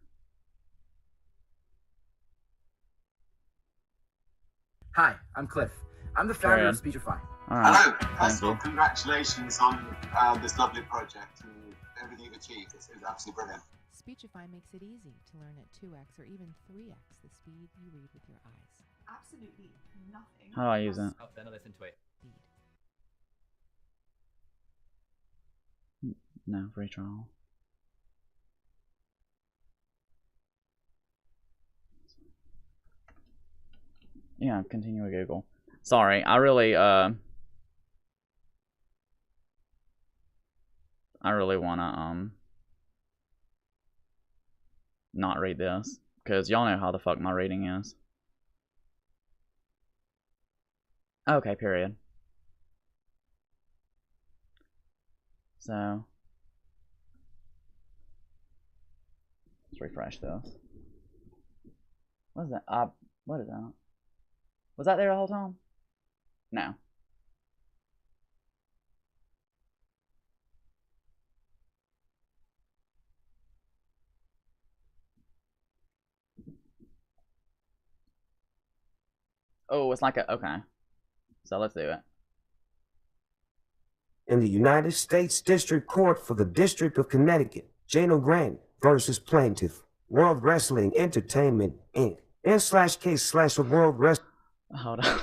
Hi, I'm Cliff. I'm the founder of Speechify. Right. Hello. First of all, congratulations on this lovely project and everything you've achieved. It's absolutely brilliant. Speechify makes it easy to learn at 2x or even 3x the speed you read with your eyes. Absolutely nothing. How do I use it? Oh, then I listen to it. No, free trial. Yeah, continue with Google. Sorry, I really wanna not read this, because y'all know how the fuck my reading is. Okay, period. So, let's refresh this. What is that? What is that? Was that there the whole time? No. Oh, it's like a, okay. So let's do it. In the United States District Court for the District of Connecticut, Jano Grant versus Plaintiff, World Wrestling Entertainment, Inc. N/case/World Wrestling. Hold on.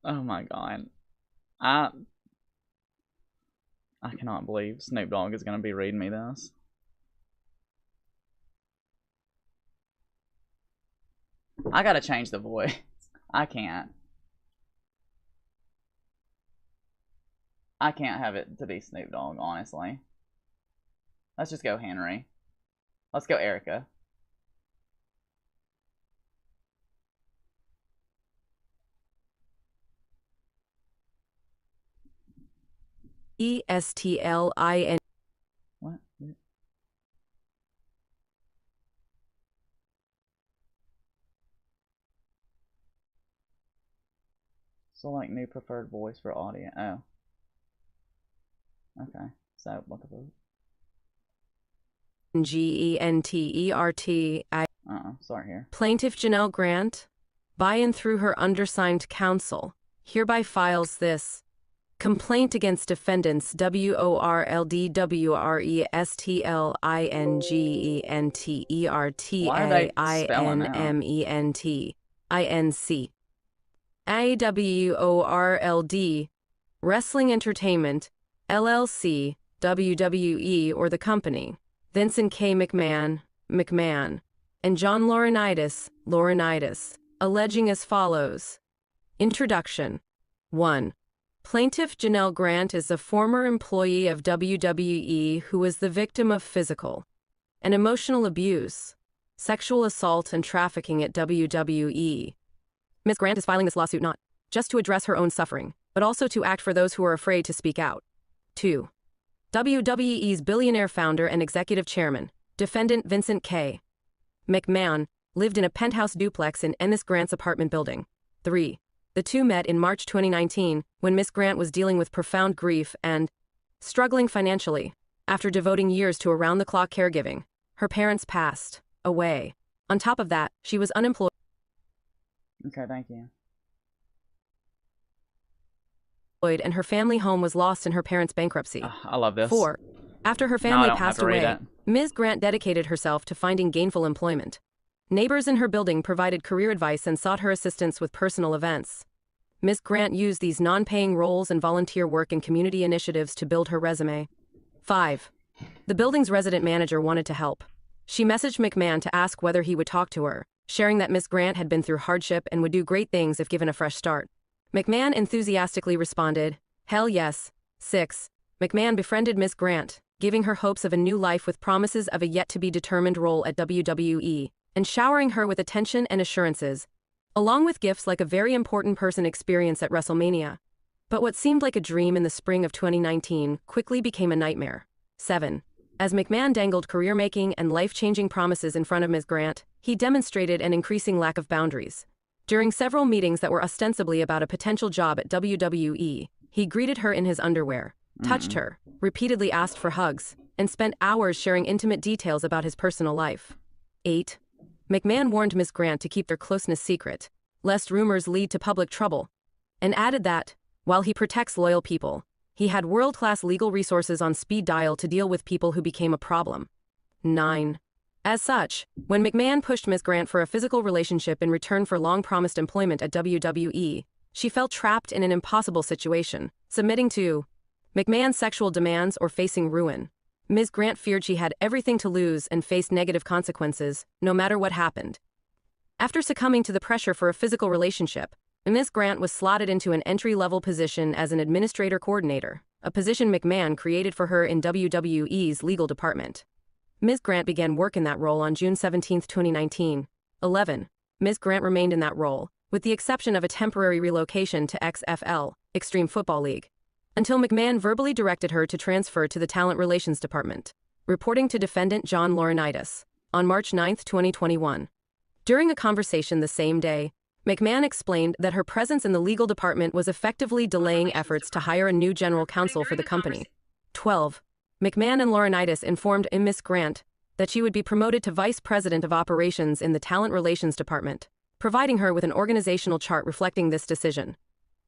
Oh my god. I cannot believe Snoop Dogg is gonna be reading me this. I gotta change the voice. I can't. I can't have it to be Snoop Dogg, honestly. Let's just go Henry. Let's go Erica. ESTLIN. What? Select new preferred voice for audio. Oh. Okay. So, what the fuck? GENTERTI. Sorry here. Plaintiff Janelle Grant, by and through her undersigned counsel, hereby files this complaint against defendants WORLDWRESTLINGENTERTAINMENTINC AWORLD Wrestling Entertainment, LLC, WWE or the company, Vincent K. McMahon, and John Laurinaitis, alleging as follows. Introduction. 1. Plaintiff Janelle Grant is a former employee of WWE who was the victim of physical and emotional abuse, sexual assault, and trafficking at WWE. Ms. Grant is filing this lawsuit not just to address her own suffering, but also to act for those who are afraid to speak out. 2. WWE's billionaire founder and executive chairman, defendant Vincent K. McMahon, lived in a penthouse duplex in Ms. Grant's apartment building. 3. The two met in March 2019 when Ms. Grant was dealing with profound grief and struggling financially. After devoting years to around-the-clock caregiving, her parents passed away. On top of that, she was unemployed. Okay, thank you. And her family home was lost in her parents' bankruptcy. I love this. 4. After her No, I family don't have passed to read away, it. Ms. Grant dedicated herself to finding gainful employment. Neighbors in her building provided career advice and sought her assistance with personal events. Ms. Grant used these non-paying roles and volunteer work in community initiatives to build her resume. 5. The building's resident manager wanted to help. She messaged McMahon to ask whether he would talk to her, sharing that Ms. Grant had been through hardship and would do great things if given a fresh start. McMahon enthusiastically responded, "Hell yes." 6. McMahon befriended Ms. Grant, giving her hopes of a new life with promises of a yet-to-be-determined role at WWE, and showering her with attention and assurances, along with gifts like a very important person experience at WrestleMania. But what seemed like a dream in the spring of 2019 quickly became a nightmare. 7. As McMahon dangled career-making and life-changing promises in front of Ms. Grant, he demonstrated an increasing lack of boundaries. During several meetings that were ostensibly about a potential job at WWE, he greeted her in his underwear, touched her, repeatedly asked for hugs, and spent hours sharing intimate details about his personal life. 8. McMahon warned Ms. Grant to keep their closeness secret, lest rumors lead to public trouble, and added that, while he protects loyal people, he had world-class legal resources on speed dial to deal with people who became a problem. 9. As such, when McMahon pushed Ms. Grant for a physical relationship in return for long-promised employment at WWE, she felt trapped in an impossible situation, submitting to McMahon's sexual demands or facing ruin. Ms. Grant feared she had everything to lose and faced negative consequences, no matter what happened. After succumbing to the pressure for a physical relationship, Ms. Grant was slotted into an entry-level position as an administrator coordinator, a position McMahon created for her in WWE's legal department. Ms. Grant began work in that role on June 17, 2019. 11. Ms. Grant remained in that role, with the exception of a temporary relocation to XFL, Extreme Football League, until McMahon verbally directed her to transfer to the Talent Relations Department. Reporting to Defendant John Laurinaitis on March 9, 2021. During a conversation the same day, McMahon explained that her presence in the legal department was effectively delaying efforts to hire a new general counsel for the company. 12. McMahon and Laurinaitis informed Ms. Grant that she would be promoted to Vice President of Operations in the Talent Relations Department, providing her with an organizational chart reflecting this decision.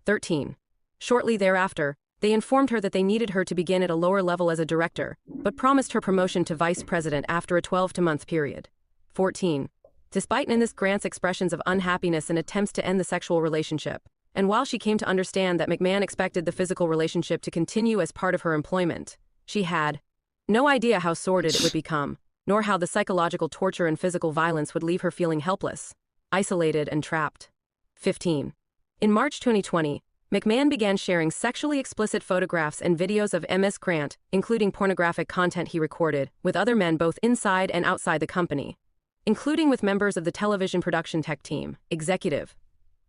13. Shortly thereafter, they informed her that they needed her to begin at a lower level as a director, but promised her promotion to vice president after a 12-month period. 14. Despite Ms. Grant's expressions of unhappiness and attempts to end the sexual relationship, and while she came to understand that McMahon expected the physical relationship to continue as part of her employment, she had no idea how sordid it would become, nor how the psychological torture and physical violence would leave her feeling helpless, isolated, and trapped. 15. In March 2020, McMahon began sharing sexually explicit photographs and videos of Ms. Grant, including pornographic content he recorded, with other men both inside and outside the company, including with members of the television production tech team, executive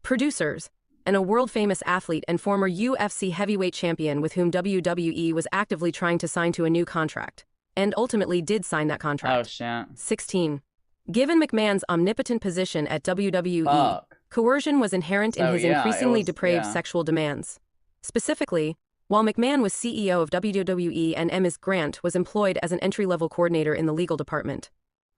producers, and a world-famous athlete and former UFC heavyweight champion with whom WWE was actively trying to sign to a new contract, and ultimately did sign that contract. Oh, shit. 16. Given McMahon's omnipotent position at WWE, Fuck. coercion was inherent in his increasingly depraved yeah. sexual demands. Specifically, while McMahon was CEO of WWE and Ms. Grant was employed as an entry-level coordinator in the legal department,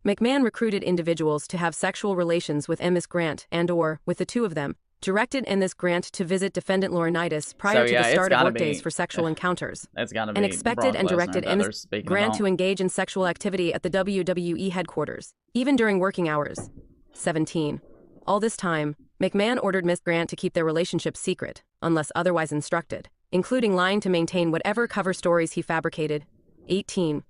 McMahon recruited individuals to have sexual relations with Ms. Grant and/or, with the two of them, directed Ms. Grant to visit Defendant Laurinaitis prior to the start of workdays for sexual encounters, It's gotta be and expected and directed Brock Lesnar that they're Ms. speaking Grant about. to engage in sexual activity at the WWE headquarters, even during working hours. 17. All this time, McMahon ordered Ms. Grant to keep their relationship secret, unless otherwise instructed, including lying to maintain whatever cover stories he fabricated. 18.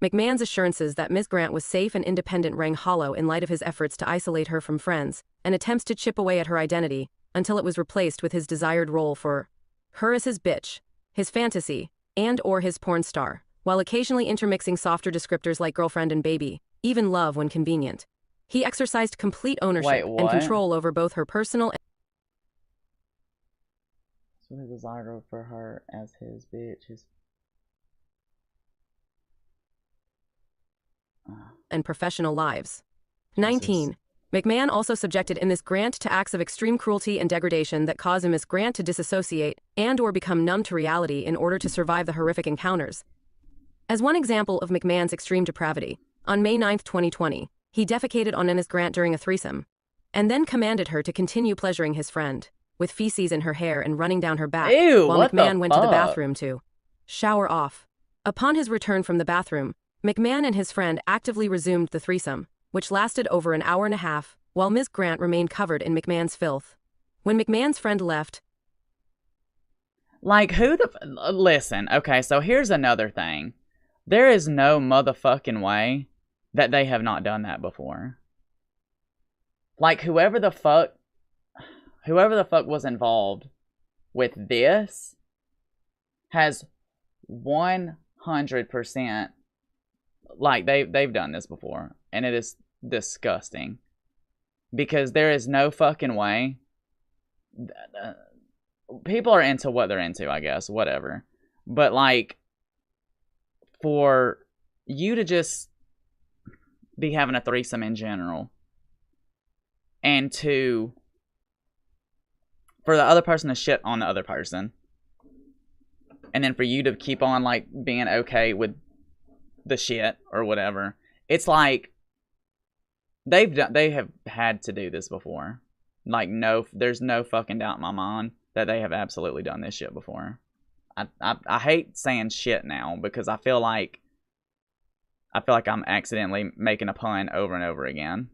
McMahon's assurances that Ms. Grant was safe and independent rang hollow in light of his efforts to isolate her from friends and attempts to chip away at her identity until it was replaced with his desired role for her as his bitch, his fantasy, and/or his porn star, while occasionally intermixing softer descriptors like girlfriend and baby, even love when convenient. He exercised complete ownership and control over both her personal and So his desire for her as his bitch is and professional lives. 19. McMahon also subjected Ms. Grant to acts of extreme cruelty and degradation that caused Ms. Grant to disassociate and/or become numb to reality in order to survive the horrific encounters. As one example of McMahon's extreme depravity, on May 9, 2020, he defecated on Ms. Grant during a threesome, and then commanded her to continue pleasuring his friend, with feces in her hair and running down her back, Ew, while what the McMahon went to the fuck? bathroom to shower off. Upon his return from the bathroom, McMahon and his friend actively resumed the threesome, which lasted over an hour and a half, while Ms. Grant remained covered in McMahon's filth. When McMahon's friend left, like, who the listen, okay, so here's another thing. There is no motherfucking way that they have not done that before. Like, whoever the fuck was involved with this has 100%, like, they've done this before, and it is disgusting, because there is no fucking way. People are into what they're into, I guess, whatever, but like, for you to just be having a threesome in general, and for the other person to shit on the other person, and then for you to keep on, like, being okay with the shit or whatever, it's like they have had to do this before. Like, no, there's no fucking doubt in my mind that they have absolutely done this shit before. I hate saying shit now, because I feel like I'm accidentally making a pun over and over again.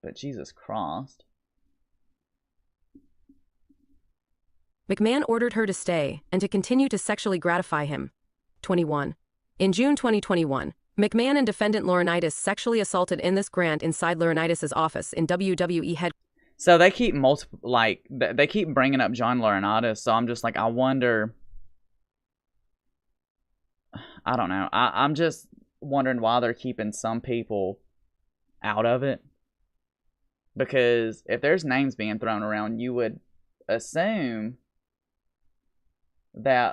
But Jesus Christ. McMahon ordered her to stay and to continue to sexually gratify him. 21. In June 2021, McMahon and defendant Laurinaitis sexually assaulted Ms. Grant inside Laurinaitis' office in WWE headquarters. So they keep multiple, like, they keep bringing up John Laurinaitis, so I'm just like, I wonder, I don't know, I'm just wondering why they're keeping some people out of it, because if there's names being thrown around, you would assume that,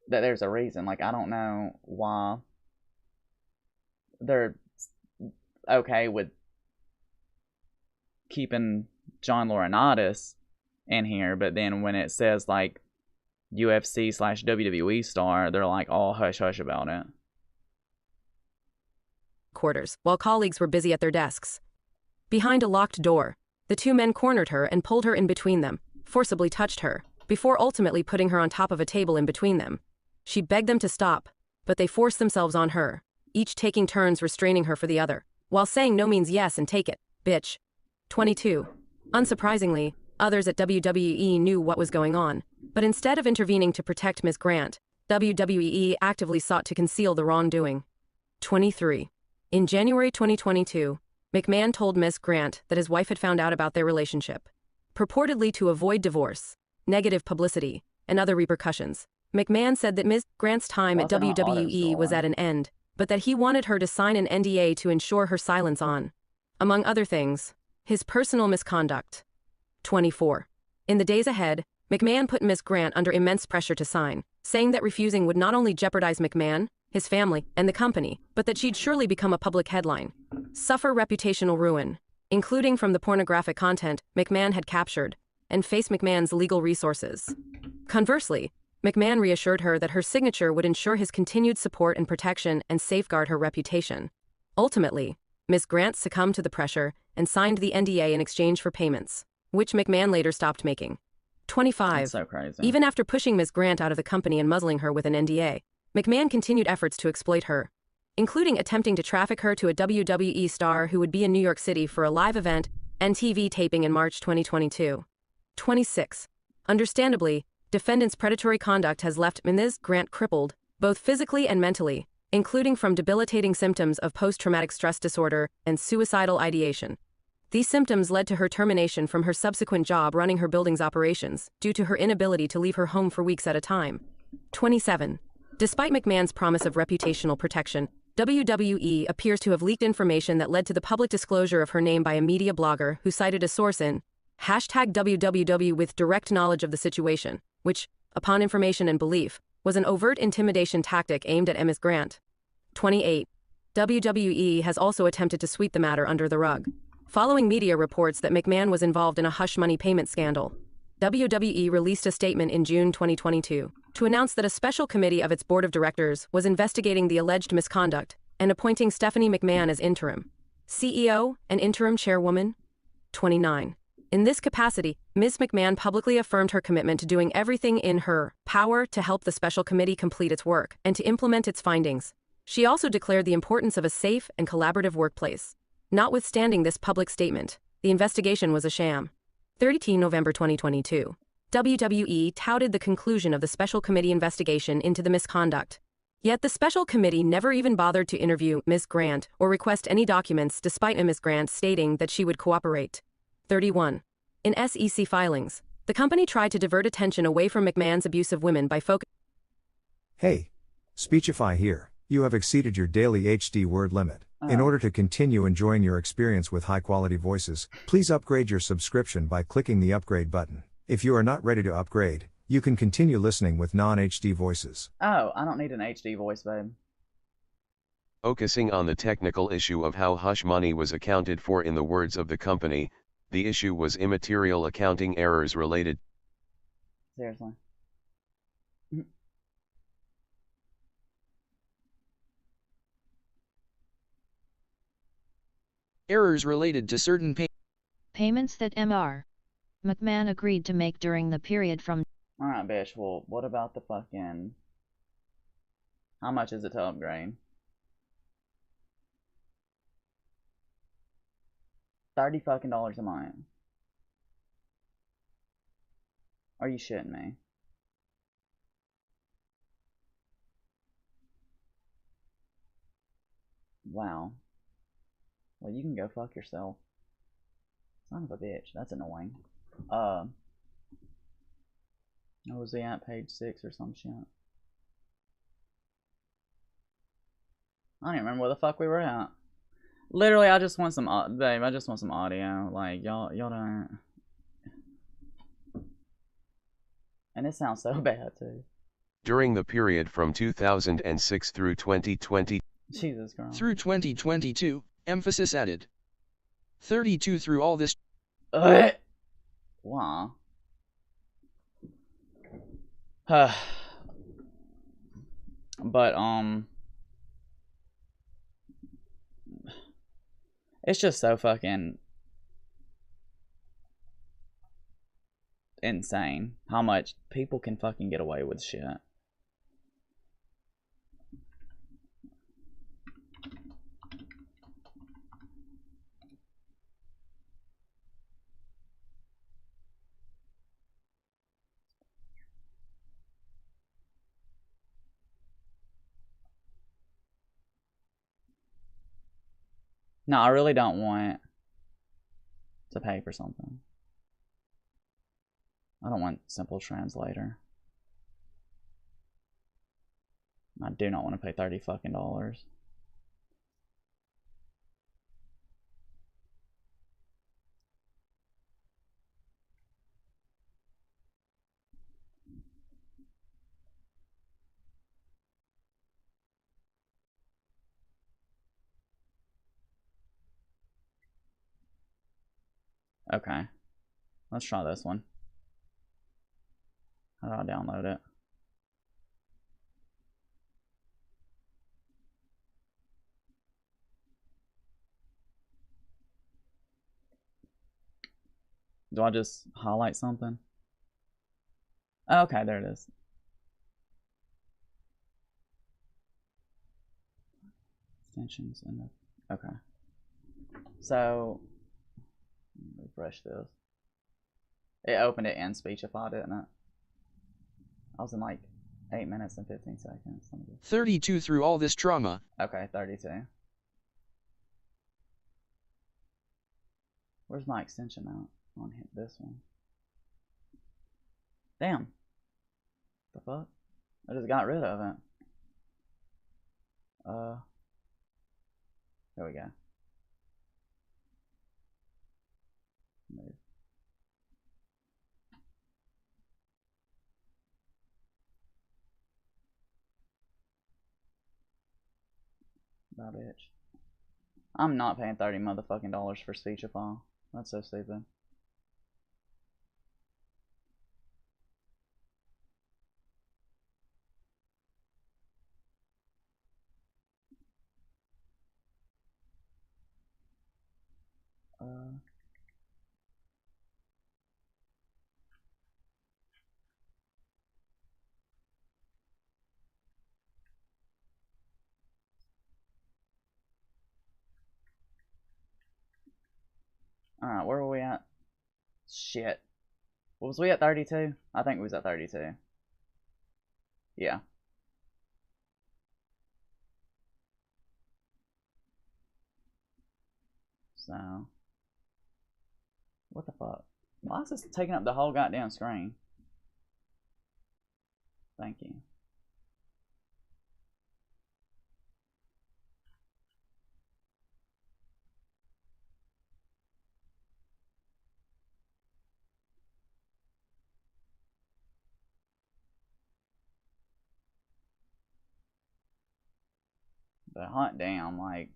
that there's a reason. Like, I don't know why they're okay with keeping John Laurinaitis in here, but then when it says like UFC/WWE star, they're like all hush hush about it. Quarters, while colleagues were busy at their desks. Behind a locked door, the two men cornered her and pulled her in between them, forcibly touched her, before ultimately putting her on top of a table in between them. She begged them to stop, but they forced themselves on her, each taking turns restraining her for the other, while saying no means yes and take it, bitch. 22. Unsurprisingly, others at WWE knew what was going on, but instead of intervening to protect Ms. Grant, WWE actively sought to conceal the wrongdoing. 23. In January 2022, McMahon told Ms. Grant that his wife had found out about their relationship. Purportedly to avoid divorce, negative publicity, and other repercussions, McMahon said that Ms. Grant's time at WWE was at an end, but that he wanted her to sign an NDA to ensure her silence on, among other things, his personal misconduct. 24. In the days ahead, McMahon put Ms. Grant under immense pressure to sign, saying that refusing would not only jeopardize McMahon, his family, and the company, but that she'd surely become a public headline, suffer reputational ruin, including from the pornographic content McMahon had captured, and face McMahon's legal resources. Conversely, McMahon reassured her that her signature would ensure his continued support and protection and safeguard her reputation. Ultimately, Ms. Grant succumbed to the pressure and signed the NDA in exchange for payments, which McMahon later stopped making. 25. That's so crazy. Even after pushing Ms. Grant out of the company and muzzling her with an NDA, McMahon continued efforts to exploit her, including attempting to traffic her to a WWE star who would be in New York City for a live event and TV taping in March 2022. 26. Understandably, defendant's predatory conduct has left Ms. Grant crippled, both physically and mentally, including from debilitating symptoms of post-traumatic stress disorder and suicidal ideation. These symptoms led to her termination from her subsequent job running her building's operations due to her inability to leave her home for weeks at a time. 27. Despite McMahon's promise of reputational protection, WWE appears to have leaked information that led to the public disclosure of her name by a media blogger who cited a source in #WWW with direct knowledge of the situation, which, upon information and belief, was an overt intimidation tactic aimed at Ms. Grant. 28. WWE has also attempted to sweep the matter under the rug. Following media reports that McMahon was involved in a hush money payment scandal, WWE released a statement in June 2022 to announce that a special committee of its board of directors was investigating the alleged misconduct and appointing Stephanie McMahon as interim CEO and interim chairwoman. 29. In this capacity, Ms. McMahon publicly affirmed her commitment to doing everything in her power to help the special committee complete its work and to implement its findings. She also declared the importance of a safe and collaborative workplace. Notwithstanding this public statement, the investigation was a sham. 13 November 2022. WWE touted the conclusion of the special committee investigation into the misconduct. Yet the special committee never even bothered to interview Ms. Grant or request any documents despite Ms. Grant stating that she would cooperate. 31. In SEC filings, the company tried to divert attention away from McMahon's abuse of women by focusing. Hey, Speechify here. You have exceeded your daily HD word limit. In order to continue enjoying your experience with high-quality voices, please upgrade your subscription by clicking the upgrade button. If you are not ready to upgrade, you can continue listening with non-HD voices. Oh, I don't need an HD voice, babe. Focusing on the technical issue of how hush money was accounted for in the words of the company, the issue was immaterial accounting errors related. Seriously. Errors related to certain payments that Mr. McMahon agreed to make during the period from... Alright, bitch, well, what about the fucking... How much is it to upgrade? $30 fucking a month. Are you shitting me? Wow. Well, you can go fuck yourself. Son of a bitch. That's annoying. What was he at? Page 6 or some shit? I don't even remember where the fuck we were at. Literally, I just want some, babe, I just want some audio. Like, y'all don't. And it sounds so bad, too. During the period from 2006 through 2020. Jesus Christ. Through 2022, emphasis added. 32 through all this. Wow. But, it's just so fucking insane how much people can fucking get away with shit. No, I really don't want to pay for something. I don't want simple translator. I do not want to pay $30 fucking dollars. Okay. Let's try this one. How do I download it? Do I just highlight something? Okay, there it is. Extensions in the... Okay. So, refresh this. It opened it in Speechify, didn't it? I was in like 8 minutes and 15 seconds. 32 through all this trauma. Okay, 32. Where's my extension out? I want to hit this one. Damn. The fuck? I just got rid of it. There we go. Move. That bitch. I'm not paying $30 motherfucking dollars for Speechify. That's so stupid. Alright, where were we at? Shit. Was we at 32? I think we was at 32. Yeah. So. What the fuck? Why is this taking up the whole goddamn screen? Thank you. But hot damn, like.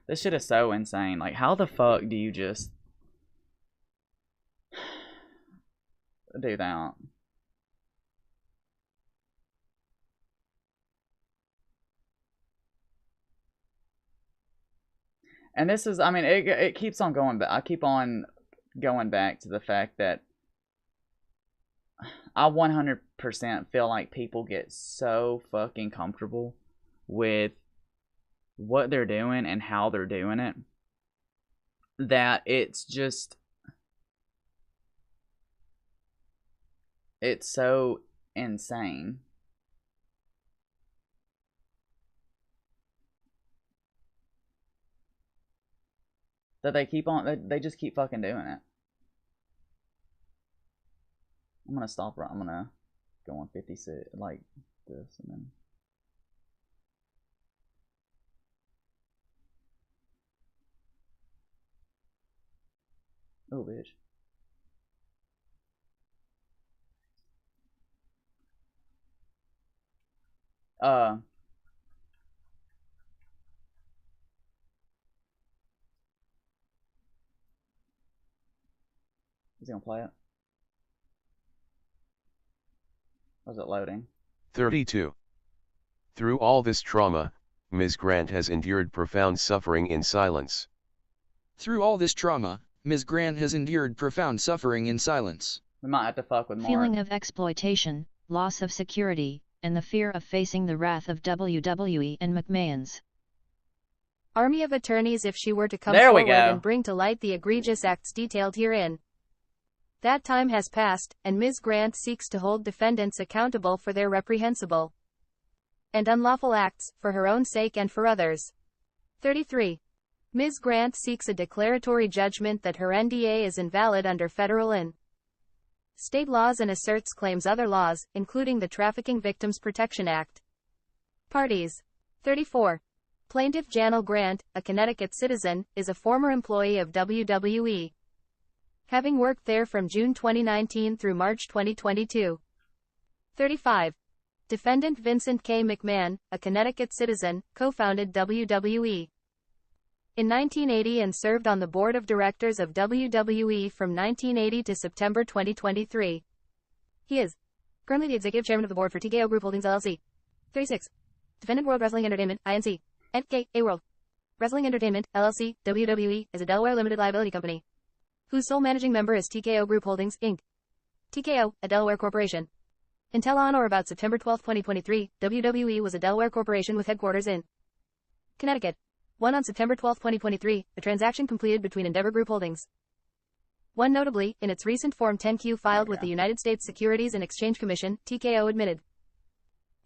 This shit is so insane. Like, how the fuck do you just do that? And this is, I mean, it keeps on going back. I keep on going back to the fact that I 100% feel like people get so fucking comfortable with what they're doing and how they're doing it that it's just, it's so insane. that they keep on. They just keep fucking doing it. I'm gonna stop. I'm gonna go on 56 like this, and then. Oh, bitch. Is he gonna play it? Or is it loading? 32. Through all this trauma, Ms. Grant has endured profound suffering in silence. Through all this trauma, Ms. Grant has endured profound suffering in silence. We might have to fuck with Mark. Feeling of exploitation, loss of security, and the fear of facing the wrath of WWE and McMahon's army of attorneys if she were to come There we forward go. and bring to light the egregious acts detailed herein. That time has passed, and Ms. Grant seeks to hold defendants accountable for their reprehensible and unlawful acts, for her own sake and for others. 33. Ms. Grant seeks a declaratory judgment that her NDA is invalid under federal and state laws and asserts claims other laws, including the Trafficking Victims Protection Act. Parties. 34. Plaintiff Janelle Grant, a Connecticut citizen, is a former employee of WWE, having worked there from June 2019 through March 2022. 35. Defendant Vincent K. McMahon, a Connecticut citizen, co-founded WWE in 1980 and served on the board of directors of WWE from 1980 to September 2023. He is currently the executive chairman of the board for TKO Group Holdings LLC. 36. Defendant World Wrestling Entertainment, Inc., NKA World Wrestling Entertainment, LLC, WWE, is a Delaware limited liability company, whose sole managing member is TKO Group Holdings, Inc. TKO, a Delaware corporation. Until on or about September 12, 2023, WWE was a Delaware corporation with headquarters in Connecticut. 1 on September 12, 2023, a transaction completed between Endeavor Group Holdings. 1 notably, in its recent Form 10-Q filed with the United States Securities and Exchange Commission, TKO admitted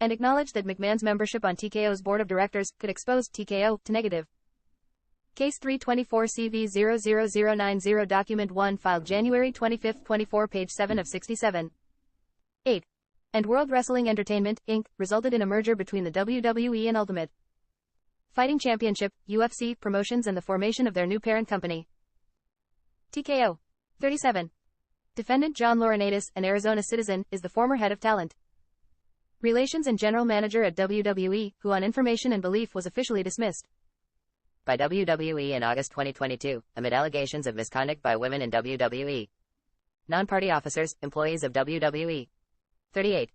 and acknowledged that McMahon's membership on TKO's board of directors could expose TKO to negative. Case 324 CV00090 Document 1 filed January 25, 24 page 7 of 67. 8. And World Wrestling Entertainment, Inc., resulted in a merger between the WWE and Ultimate Fighting Championship, UFC, promotions and the formation of their new parent company. TKO. 37. Defendant John Laurinaitis, an Arizona citizen, is the former head of talent relations and general manager at WWE, who on information and belief was officially dismissed by WWE in August 2022, amid allegations of misconduct by women in WWE. Non-party officers, employees of WWE. 38.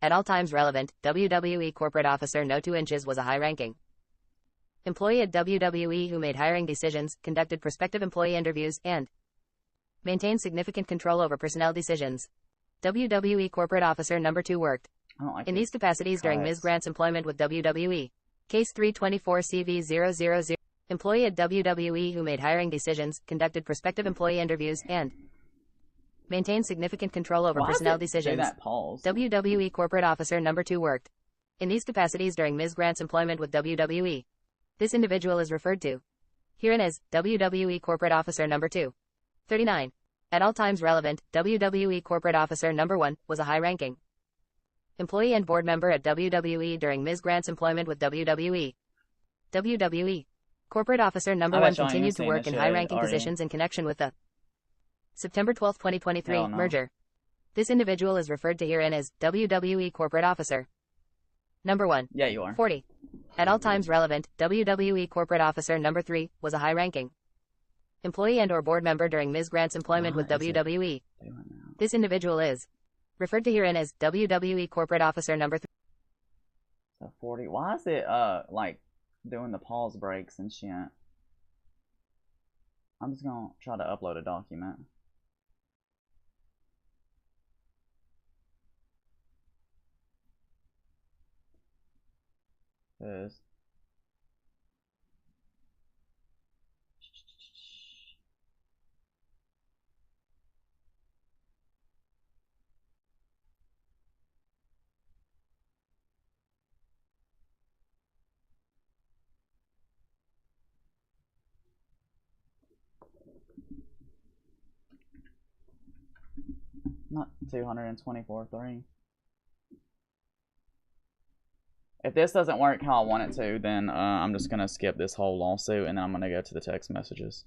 At all times relevant, WWE corporate officer No 2 Inches was a high-ranking employee at WWE who made hiring decisions, conducted prospective employee interviews, and maintained significant control over personnel decisions. WWE corporate officer number 2 worked in these capacities during Ms. Grant's employment with WWE. Case 324 CV000. Employee at WWE who made hiring decisions, conducted prospective employee interviews, and maintained significant control over personnel decisions. WWE corporate officer number 2 worked in these capacities during Ms. Grant's employment with WWE. This individual is referred to herein as WWE corporate officer number 2. 39. At all times relevant, WWE corporate officer number 1 was a high-ranking employee and board member at WWE during Ms. Grant's employment with WWE. WWE corporate officer number 1 continued to work in high-ranking positions in connection with the September 12, 2023 merger. This individual is referred to herein as WWE corporate officer number 1. Yeah, you are. 40. At all times relevant, WWE corporate officer number 3 was a high-ranking employee and or board member during Ms. Grant's employment with WWE. This individual is referred to herein as WWE corporate officer number 3. So 40. Why is it like doing the pause breaks and shit? I'm just gonna try to upload a document. Cause 224.3. If this doesn't work how I want it to, then I'm just going to skip this whole lawsuit, and then I'm going to go to the text messages.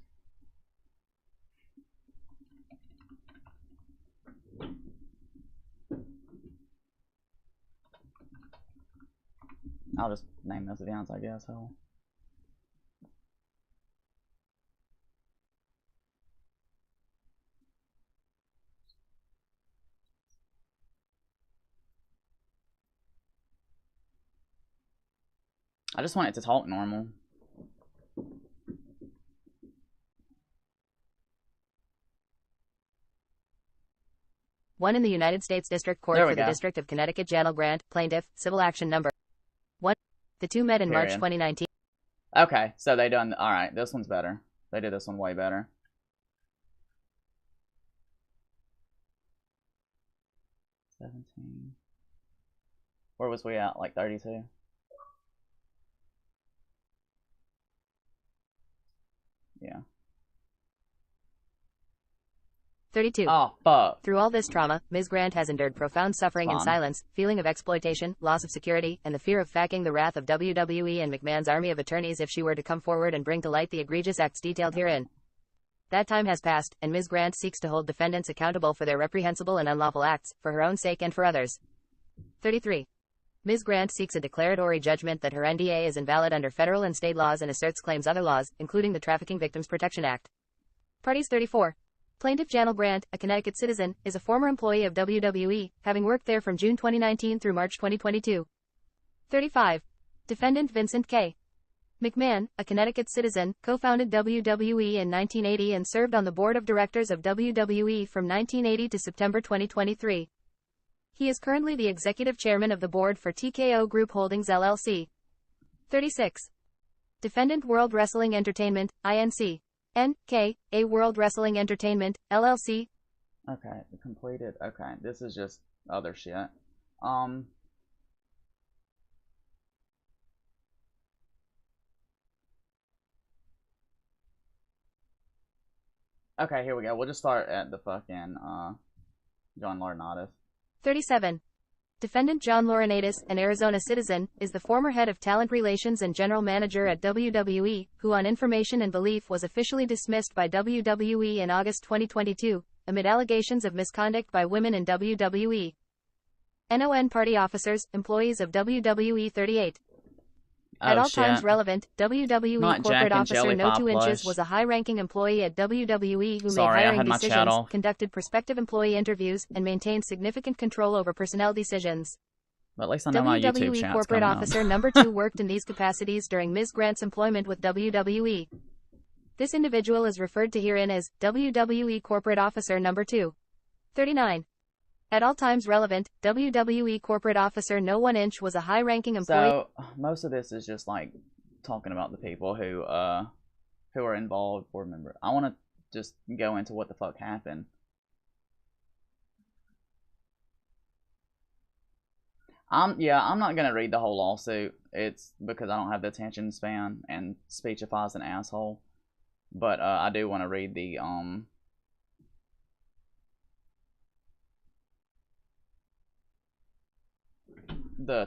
I'll just name those events, I guess. Hell. I just want it to talk normal. One in the United States District Court for the District of Connecticut, Janelle Grant, plaintiff, civil action number 1. The two met in March 2019. Okay, so they done. All right, this one's better. They did this one way better. Where was we at? Like 32? Yeah. 32. Oh, fuck. Through all this trauma, Ms. Grant has endured profound suffering in silence, feeling of exploitation, loss of security, and the fear of facing the wrath of WWE and McMahon's army of attorneys if she were to come forward and bring to light the egregious acts detailed herein. That time has passed, and Ms. Grant seeks to hold defendants accountable for their reprehensible and unlawful acts, for her own sake and for others. 33. Ms. Grant seeks a declaratory judgment that her NDA is invalid under federal and state laws and asserts claims other laws, including the Trafficking Victims Protection Act. Parties 34. Plaintiff Janelle Grant, a Connecticut citizen, is a former employee of WWE, having worked there from June 2019 through March 2022. 35. Defendant Vincent K. McMahon, a Connecticut citizen, co-founded WWE in 1980 and served on the board of directors of WWE from 1980 to September 2023. He is currently the executive chairman of the board for TKO Group Holdings LLC. 36. Defendant World Wrestling Entertainment, Inc. N.K.A. World Wrestling Entertainment, LLC. Okay, completed. Okay, this is just other shit. Okay, here we go. We'll just start at the fucking, John Laurinaitis. 37. Defendant John Laurinaitis, an Arizona citizen, is the former head of talent relations and general manager at WWE, who on information and belief was officially dismissed by WWE in August 2022, amid allegations of misconduct by women in WWE. NON party officers, employees of WWE 38. At all times relevant, WWE Not corporate Jack and officer Jelly No Pop 2 Inches Plush. was a high-ranking employee at WWE who Sorry, made I hiring had my chat decisions, off. conducted prospective employee interviews, and maintained significant control over personnel decisions. But at least I know my YouTube WWE chat's corporate coming up. officer number 2 worked in these capacities during Ms. Grant's employment with WWE. This individual is referred to herein as WWE corporate officer number 2. 39. At all times relevant, WWE corporate officer No 1 Inch was a high-ranking employee. So most of this is just like talking about the people who are involved, board member. I want to just go into what the fuck happened. I'm not gonna read the whole lawsuit. It's because I don't have the attention span, and Speechify's an asshole. But I do want to read the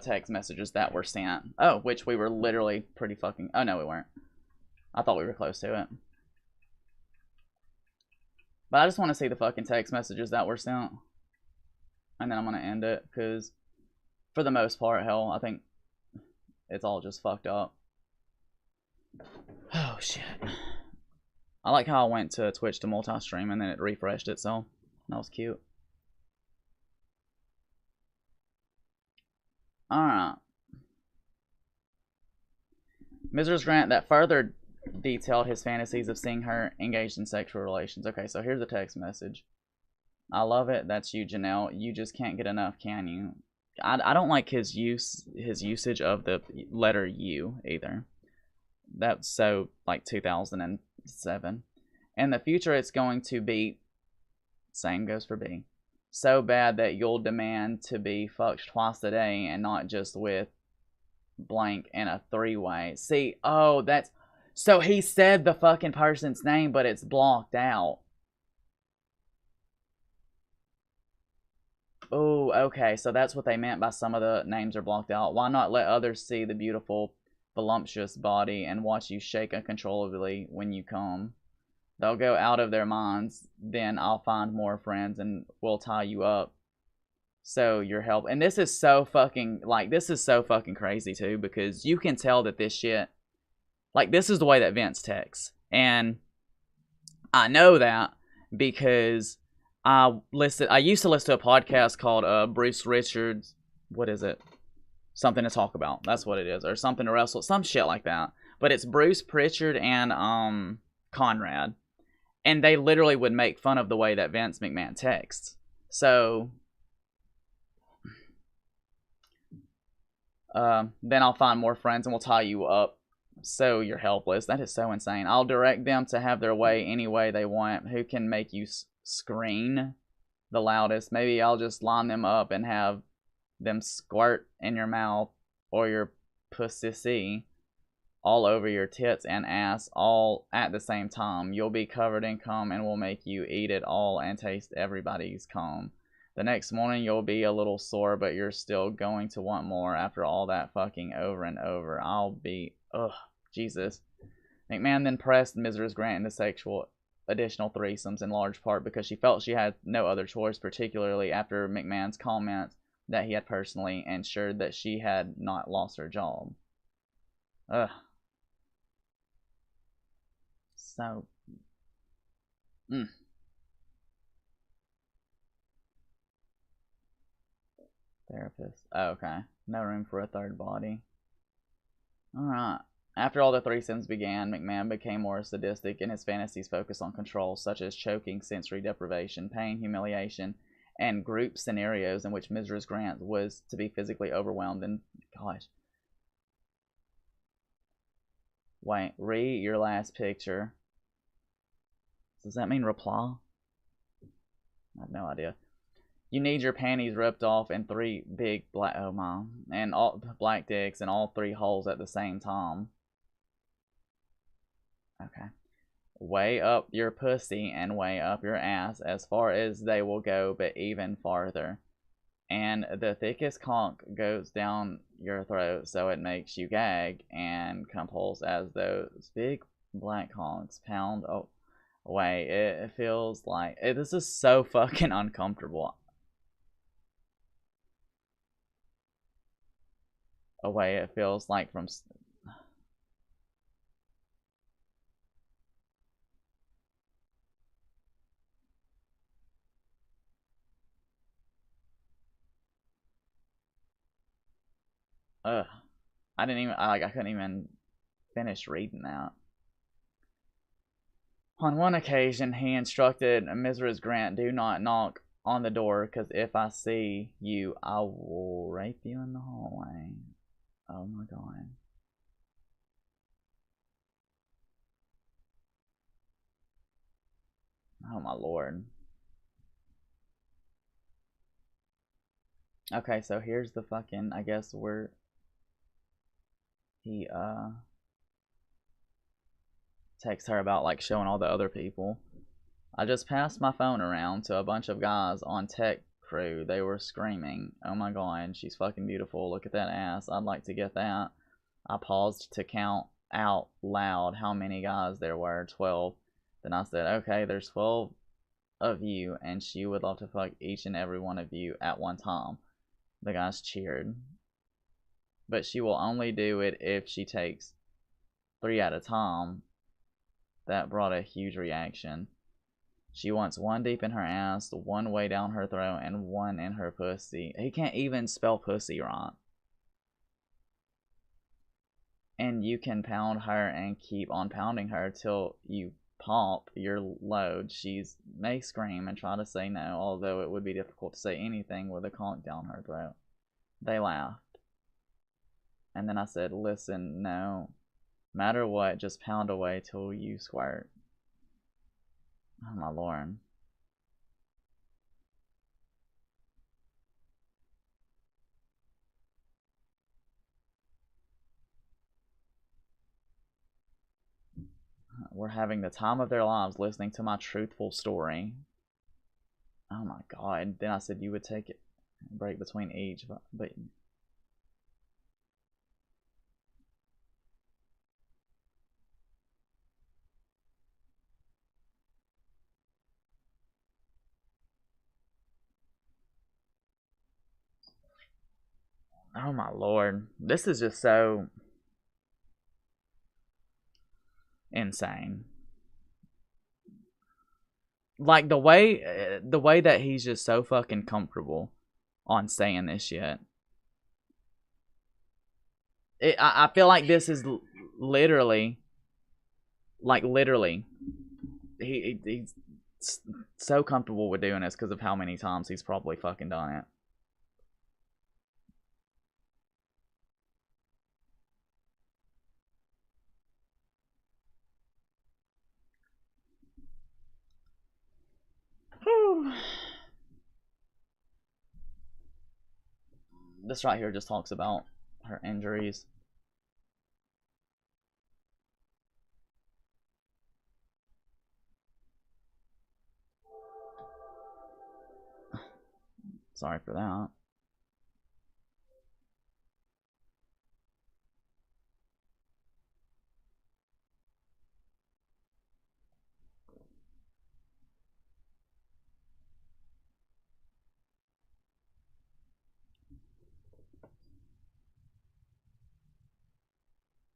text messages that were sent. Oh, which we were literally pretty fucking... Oh, no, we weren't. I thought we were close to it. But I just want to see the fucking text messages that were sent. And then I'm going to end it, because for the most part, hell, I think it's all just fucked up. Oh, shit. I like how I went to Twitch to multi-stream and then it refreshed itself. That was cute. Alright. Mrs. Grant that further detailed his fantasies of seeing her engaged in sexual relations. Okay, so here's a text message. I love it. That's you, Janelle. You just can't get enough, can you? I don't like his usage of the letter U either. That's so like 2007. In the future, it's going to be, same goes for B, so bad that you'll demand to be fucked twice a day and not just with blank in a three-way. See, oh, that's, so he said the fucking person's name, but it's blocked out. Oh, okay. So that's what they meant by some of the names are blocked out. Why not let others see the beautiful, voluptuous body and watch you shake uncontrollably when you come? They'll go out of their minds. Then I'll find more friends and we'll tie you up. So your help. And this is so fucking, like, this is so fucking crazy too, because you can tell that this shit, like, this is the way that Vince texts. And I know that because I used to listen to a podcast called Bruce Richards. What is it? Something to talk about. That's what it is. Or something to wrestle. Some shit like that. But it's Bruce Pritchard and Conrad. And they literally would make fun of the way that Vince McMahon texts. So then I'll find more friends and we'll tie you up so you're helpless. That is so insane. I'll direct them to have their way any way they want. Who can make you scream the loudest? Maybe I'll just line them up and have them squirt in your mouth or your pussy all over your tits and ass all at the same time. You'll be covered in cum and we'll make you eat it all and taste everybody's cum. The next morning you'll be a little sore, but you're still going to want more after all that fucking over and over. I'll be, ugh, Jesus. McMahon then pressed Mrs. Grant into sexual additional threesomes in large part because she felt she had no other choice, particularly after McMahon's comments that he had personally ensured that she had not lost her job. Ugh. So, Therapist. Oh, okay. No room for a third body. Alright. After all the threesomes began, McMahon became more sadistic and his fantasies focused on control, such as choking, sensory deprivation, pain, humiliation, and group scenarios in which Mrs. Grant was to be physically overwhelmed and, gosh. Wait, read your last picture. Does that mean reply? I have no idea. You need your panties ripped off and 3 big black, oh my, and all black dicks in all 3 holes at the same time. Okay. Way up your pussy and way up your ass as far as they will go, but even farther. And the thickest conch goes down your throat so it makes you gag and compulse as those big black conchs pound away. It feels like, this is so fucking uncomfortable. Away it feels like from ugh. I couldn't even finish reading that. On one occasion, he instructed Mrs. Grant, do not knock on the door, because if I see you, I will rape you in the hallway. Oh my god. Oh my lord. Okay, so here's the fucking, I guess where he texts her about like showing all the other people. I just passed my phone around to a bunch of guys on Tech Crew. They were screaming, oh my god, she's fucking beautiful, look at that ass, I'd like to get that. I paused to count out loud how many guys there were, 12. Then I said, okay, there's 12 of you, and she would love to fuck each and every one of you at one time. The guys cheered. But she will only do it if she takes 3 at a time. That brought a huge reaction. She wants 1 deep in her ass, 1 way down her throat, and 1 in her pussy. He can't even spell pussy right. And you can pound her and keep on pounding her till you pop your load. She may scream and try to say no, although it would be difficult to say anything with a conch down her throat. They laughed. And then I said, listen, no matter what, just pound away till you squirt. Oh my lord. Were having the time of their lives listening to my truthful story. Oh my god. Then I said, you would take it. break between each, but oh my lord, this is just so insane. Like the way that he's just so fucking comfortable on saying this shit. I feel like this is literally, he's so comfortable with doing this because of how many times he's probably fucking done it. This right here just talks about her injuries. Sorry for that.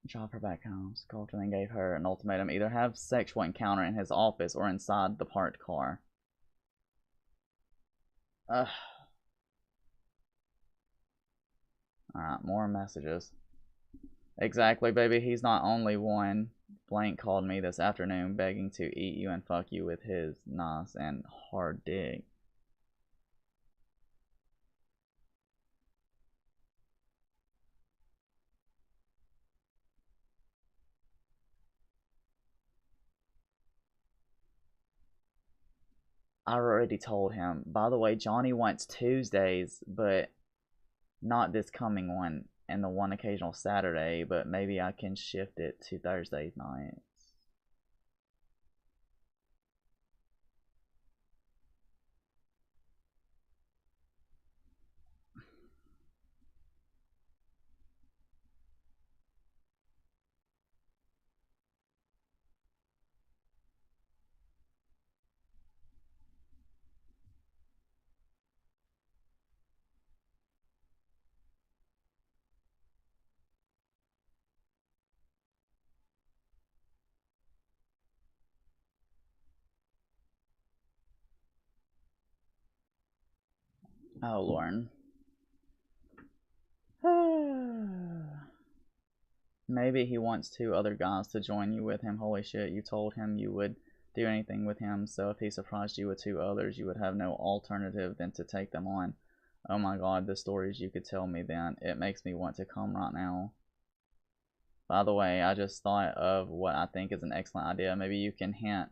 Drove her back home. Sculptor then gave her an ultimatum: either have sexual encounter in his office or inside the parked car. Ugh. Alright, more messages. Exactly, baby. He's not only one. Blank called me this afternoon begging to eat you and fuck you with his nice and hard dick. I already told him. By the way, Johnny wants Tuesdays, but not this coming one and the one occasional Saturday, but maybe I can shift it to Thursday nights. Oh, Lauren. Maybe he wants 2 other guys to join you with him. Holy shit, you told him you would do anything with him, so if he surprised you with 2 others, you would have no alternative than to take them on. Oh my god, the stories you could tell me then. It makes me want to come right now. By the way, I just thought of what I think is an excellent idea. Maybe you can hint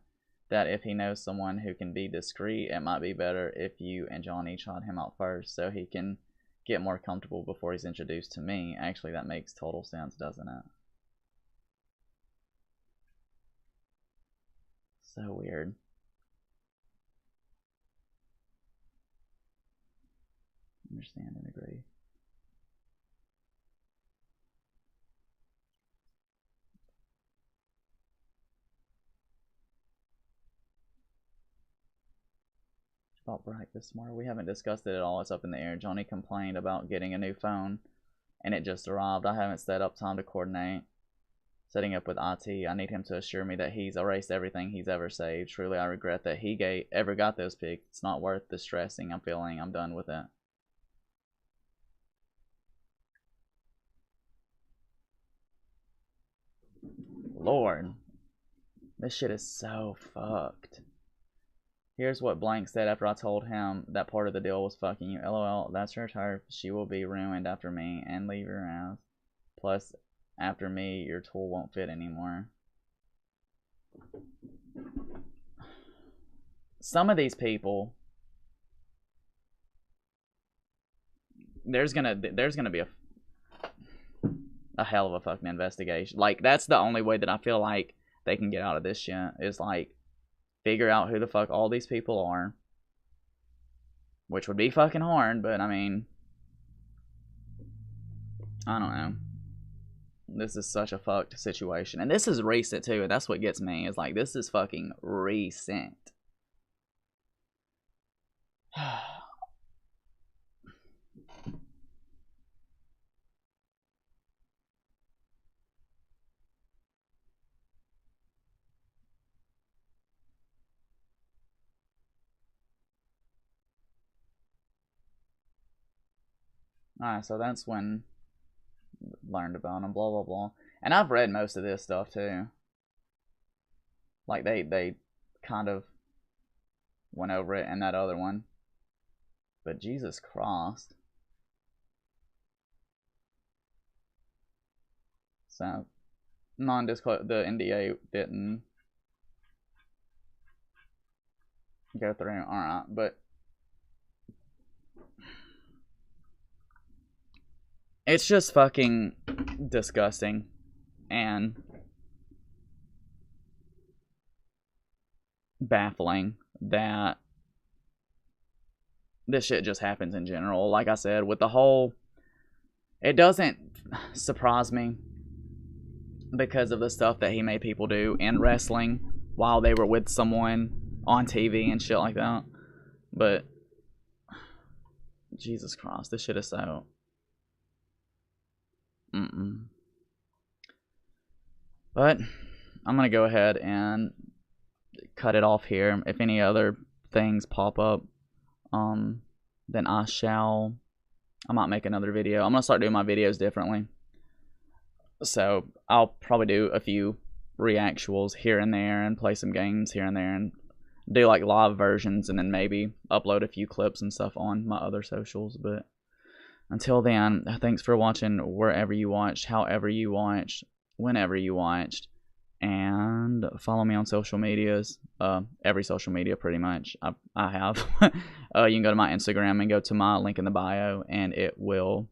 that if he knows someone who can be discreet, it might be better if you and Johnny tried him out first so he can get more comfortable before he's introduced to me. Actually, that makes total sense, doesn't it? So weird. Understand and agree. About breakfast tomorrow. We haven't discussed it at all. It's up in the air. Johnny complained about getting a new phone and it just arrived. I haven't set up time to coordinate setting up with IT. I need him to assure me that he's erased everything he's ever saved. Truly, I regret that he ever got those pics. It's not worth the stressing I'm feeling. I'm done with it. Lord, this shit is so fucked. Here's what Blank said after I told him that part of the deal was fucking you. LOL, that's her turf. She will be ruined after me and leave your ass. Plus, after me, your tool won't fit anymore. Some of these people, there's gonna be a hell of a fucking investigation. Like, that's the only way that I feel like they can get out of this shit, is like figure out who the fuck all these people are, which would be fucking hard, but I mean, I don't know. This is such a fucked situation, and this is recent too, and that's what gets me, is like, this is fucking recent. Alright, so that's when learned about them, blah blah blah. And I've read most of this stuff too. Like they kind of went over it in that other one. But Jesus Christ. So non-disclosure, the NDA didn't go through. Alright, but it's just fucking disgusting and baffling that this shit just happens in general. Like I said, with the whole, it doesn't surprise me because of the stuff that he made people do in wrestling while they were with someone on TV and shit like that. But Jesus Christ, this shit is so But I'm gonna go ahead and cut it off here. If any other things pop up, then I might make another video. I'm gonna start doing my videos differently, so I'll probably do a few reactuals here and there and play some games here and there and do like live versions, and then maybe upload a few clips and stuff on my other socials. But until then, thanks for watching wherever you watched, however you watched, whenever you watched, and follow me on social medias, every social media pretty much I have. You can go to my Instagram and go to my link in the bio, and it will